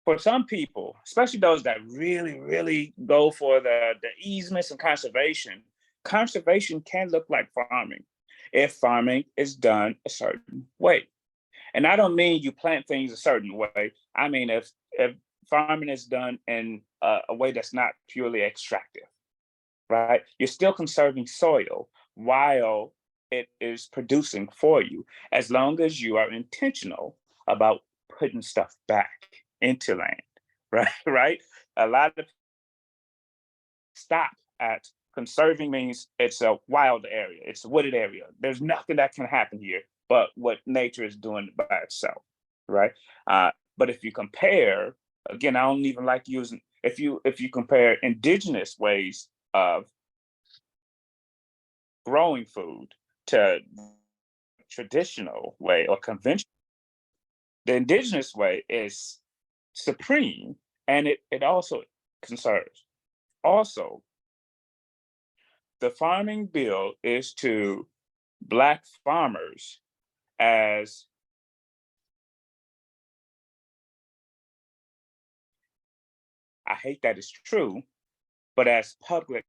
B: for some people, especially those that really, really go for the easements and conservation, conservation can look like farming if farming is done a certain way. And I don't mean you plant things a certain way. I mean, if farming is done in a way that's not purely extractive, right? You're still conserving soil while it is producing for you, as long as you are intentional about putting stuff back into land, right? Right? A lot of stop at conserving means it's a wild area, it's a wooded area. There's nothing that can happen here but what nature is doing by itself, right? But if you compare, again, I don't even like using, if you compare indigenous ways of growing food to traditional way or conventional, the indigenous way is supreme, and it also conserves. Also, the farming bill is to Black farmers as I hate that it's true, but as public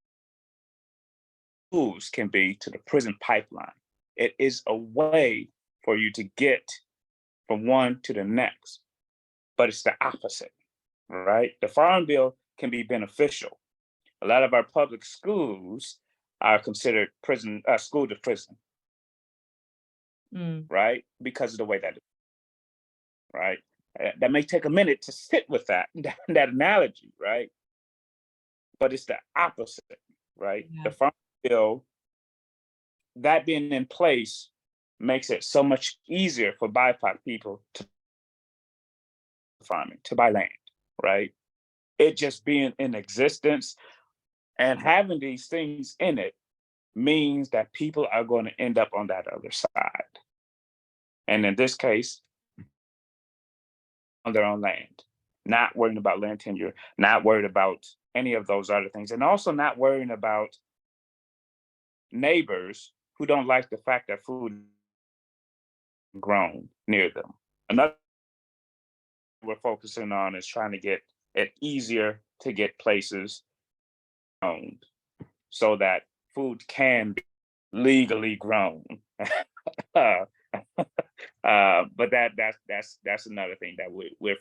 B: schools can be to the prison pipeline. It is a way for you to get from one to the next, but it's the opposite, right? The farm bill can be beneficial. A lot of our public schools are considered prison, school to prison, right? Because of the way that, right? That may take a minute to sit with that analogy, right? But it's the opposite, right?
A: Yeah.
B: The farm bill, that being in place, makes it so much easier for BIPOC people to farming, to buy land, right? It just being in existence and having these things in it means that people are going to end up on that other side. And in this case, on their own land, not worrying about land tenure, not worried about any of those other things, and also not worrying about neighbors who don't like the fact that food is grown near them. Another we're focusing on is trying to get it easier to get places owned so that food can be legally grown. But that's another thing that we're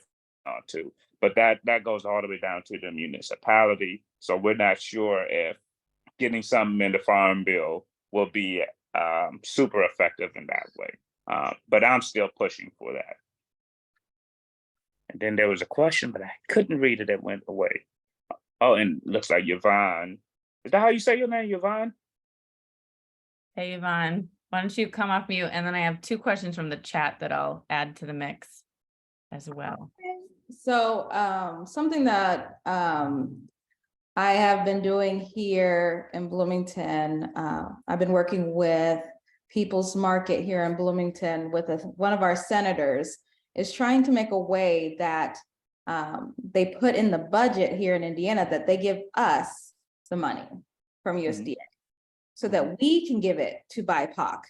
B: on to. But that goes all the way down to the municipality. So we're not sure if getting something in the farm bill will be super effective in that way. But I'm still pushing for that. And then there was a question, but I couldn't read it. It went away. Oh, and looks like Yvonne. Is that how you say your name, Yvonne?
A: Hey, Yvonne, why don't you come off mute? And then I have two questions from the chat that I'll add to the mix as well.
F: So something that I have been doing here in Bloomington, I've been working with People's Market here in Bloomington with one of our senators, is trying to make a way that they put in the budget here in Indiana that they give us the money from USDA so that we can give it to BIPOC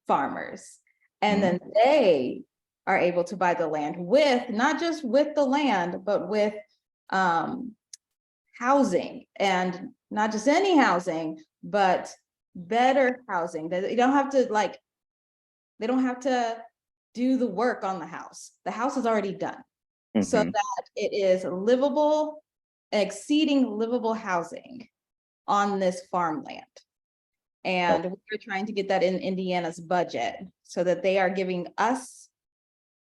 F: farmers. And then they are able to buy the land with, not just with the land, but with housing, and not just any housing, but better housing that you don't have to they don't have to do the work on the house. The house is already done. So that it is livable, exceeding livable housing on this farmland. And we're trying to get that in Indiana's budget so that they are giving us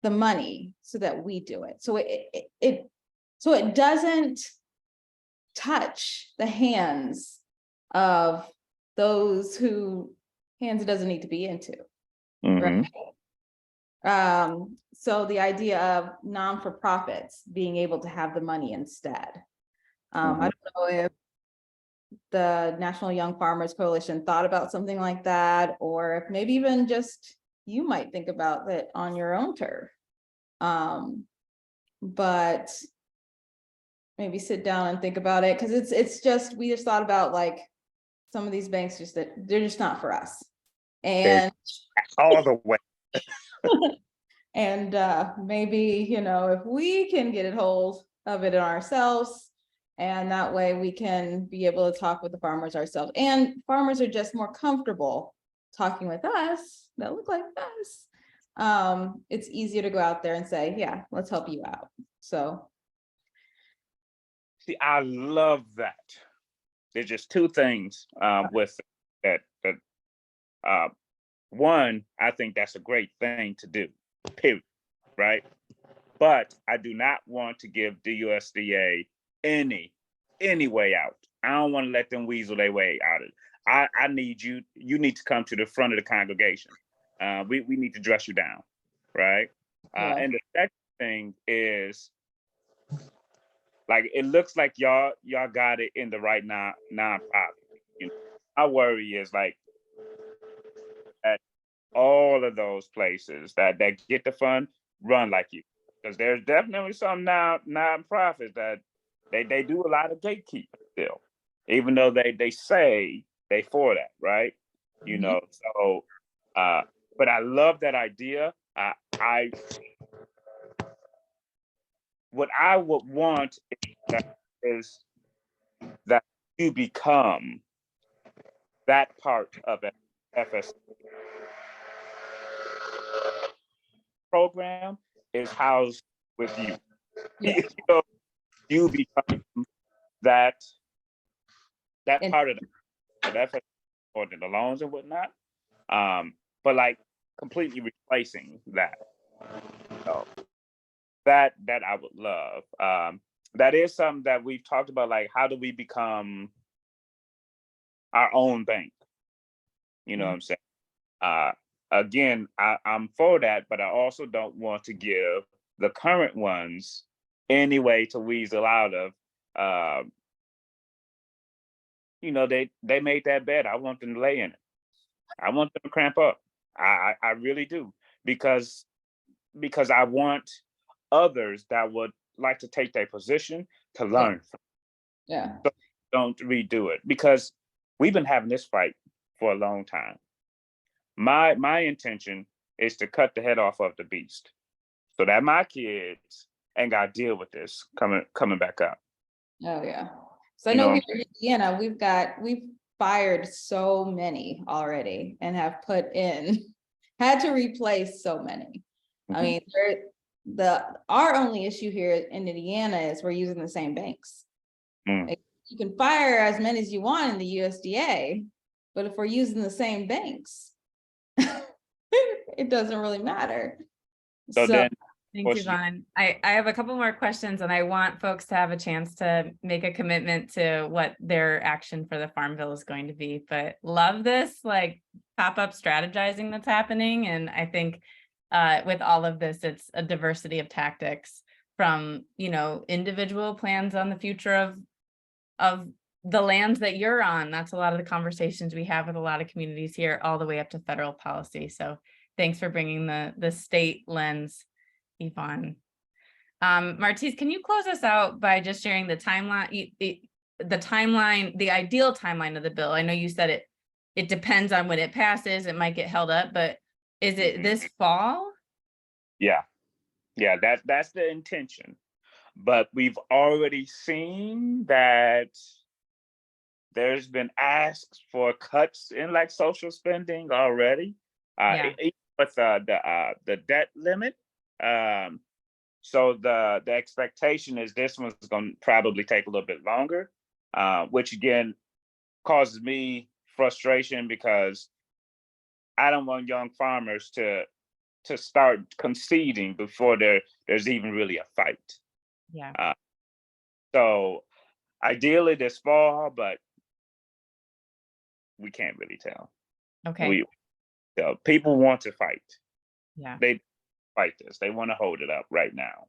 F: the money so that we do it. So it doesn't touch the hands of those who hands it doesn't need to be into. Right. So the idea of non-for-profits being able to have the money instead. I don't know if the National Young Farmers Coalition thought about something like that, or if maybe even just you might think about it on your own turf. But maybe sit down and think about it, because it's just, we just thought about like some of these banks, just that they're just not for us. And
B: all the way.
F: and maybe, you know, if we can get a hold of it ourselves, and that way we can be able to talk with the farmers ourselves, and farmers are just more comfortable talking with us that look like us. It's easier to go out there and say, yeah, let's help you out. So
B: See, I love that. There's just two things with that. One, I think that's a great thing to do, period, right? But I do not want to give the USDA any way out. I don't want to let them weasel their way out of it. I need you need to come to the front of the congregation. We need to dress you down, right?
F: Yeah.
B: And the second thing is, like, it looks like y'all got it in the right nonprofit. You know, my worry is like at all of those places that get the fund, run like you, because there's definitely some nonprofits that they do a lot of gatekeeping still, even though they say they for that, right? You know, so but I love that idea. I what I would want is that you become that part of an FS program is housed with you.
F: Yeah.
B: You know, you become that
F: And-
B: part of the FS or the loans and whatnot. But like completely replacing that. So that I would love. That is something that we've talked about, like how do we become our own bank? You know what I'm saying? Again, I'm for that, but I also don't want to give the current ones any way to weasel out of. You know, they made that bed. I want them to lay in it. I want them to cramp up. I really do, because I want others that would like to take their position to learn.
F: Yeah.
B: Don't redo it, because we've been having this fight for a long time. My intention is to cut the head off of the beast so that my kids ain't got to deal with this coming back up.
F: Oh, yeah. So I
B: You
F: know
B: know,
F: here in Indiana, we've fired so many already and have had to replace so many. I mean, our only issue here in Indiana is we're using the same banks. Like, you can fire as many as you want in the USDA, but if we're using the same banks, it doesn't really matter.
B: So then,
A: Thanks, Yvonne. I have a couple more questions, and I want folks to have a chance to make a commitment to what their action for the Farm Bill is going to be. But love this like pop-up strategizing that's happening. And I think with all of this, it's a diversity of tactics from, you know, individual plans on the future of the lands that you're on. That's a lot of the conversations we have with a lot of communities here, all the way up to federal policy. So thanks for bringing the state lens, Yvonne. Martice, can you close us out by just sharing the timeline, the ideal timeline of the bill? I know you said it depends on when it passes, it might get held up, but is it this fall?
B: Yeah, that's the intention. But we've already seen that there's been asks for cuts in like social spending already. With the debt limit. So the expectation is this one's going to probably take a little bit longer, which again causes me frustration, because I don't want young farmers to start conceding before there's even really a fight.
A: Yeah.
B: So ideally this fall, but we can't really tell.
A: Okay.
B: People want to fight.
A: Yeah.
B: They fight this. They want to hold it up right now.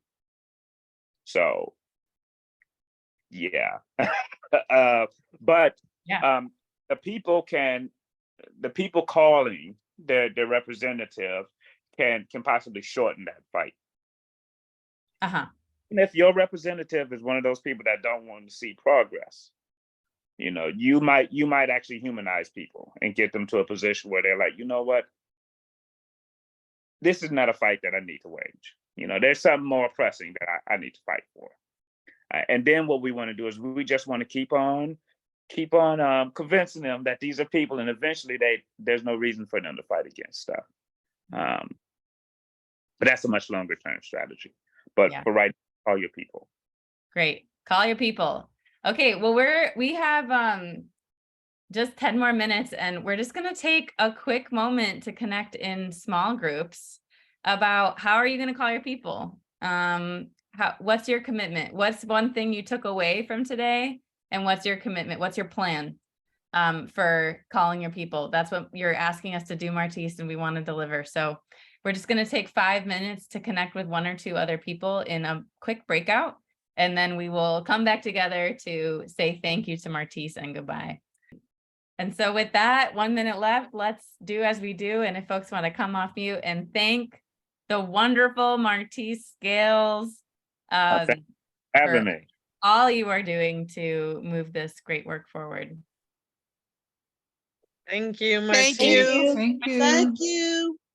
B: So yeah. But
A: Yeah.
B: The people calling their representative can possibly shorten that fight.
A: Uh-huh.
B: And if your representative is one of those people that don't want to see progress, you might actually humanize people and get them to a position where they're like, you know what? This is not a fight that I need to wage. There's something more pressing that I need to fight for. And then what we want to do is we just want to keep on convincing them that these are people, and eventually there's no reason for them to fight against stuff. But that's a much longer term strategy. But
A: Yeah.
B: for right now, call your people.
A: Great. Call your people. Okay, well, we have just 10 more minutes, and we're just going to take a quick moment to connect in small groups about how are you going to call your people? What's your commitment? What's one thing you took away from today? And what's your commitment? What's your plan for calling your people? That's what you're asking us to do, Martice, and we want to deliver. So we're just going to take 5 minutes to connect with 1 or 2 other people in a quick breakout. And then we will come back together to say thank you to Martice and goodbye. And so with that, 1 minute left, let's do as we do. And if folks want to come off mute and thank the wonderful Martice Scales
B: Thanks for having me.
A: all you are doing to move this great work forward.
G: Thank you,
H: Thank
G: Martice.
H: you.
F: Thank
H: Thank you.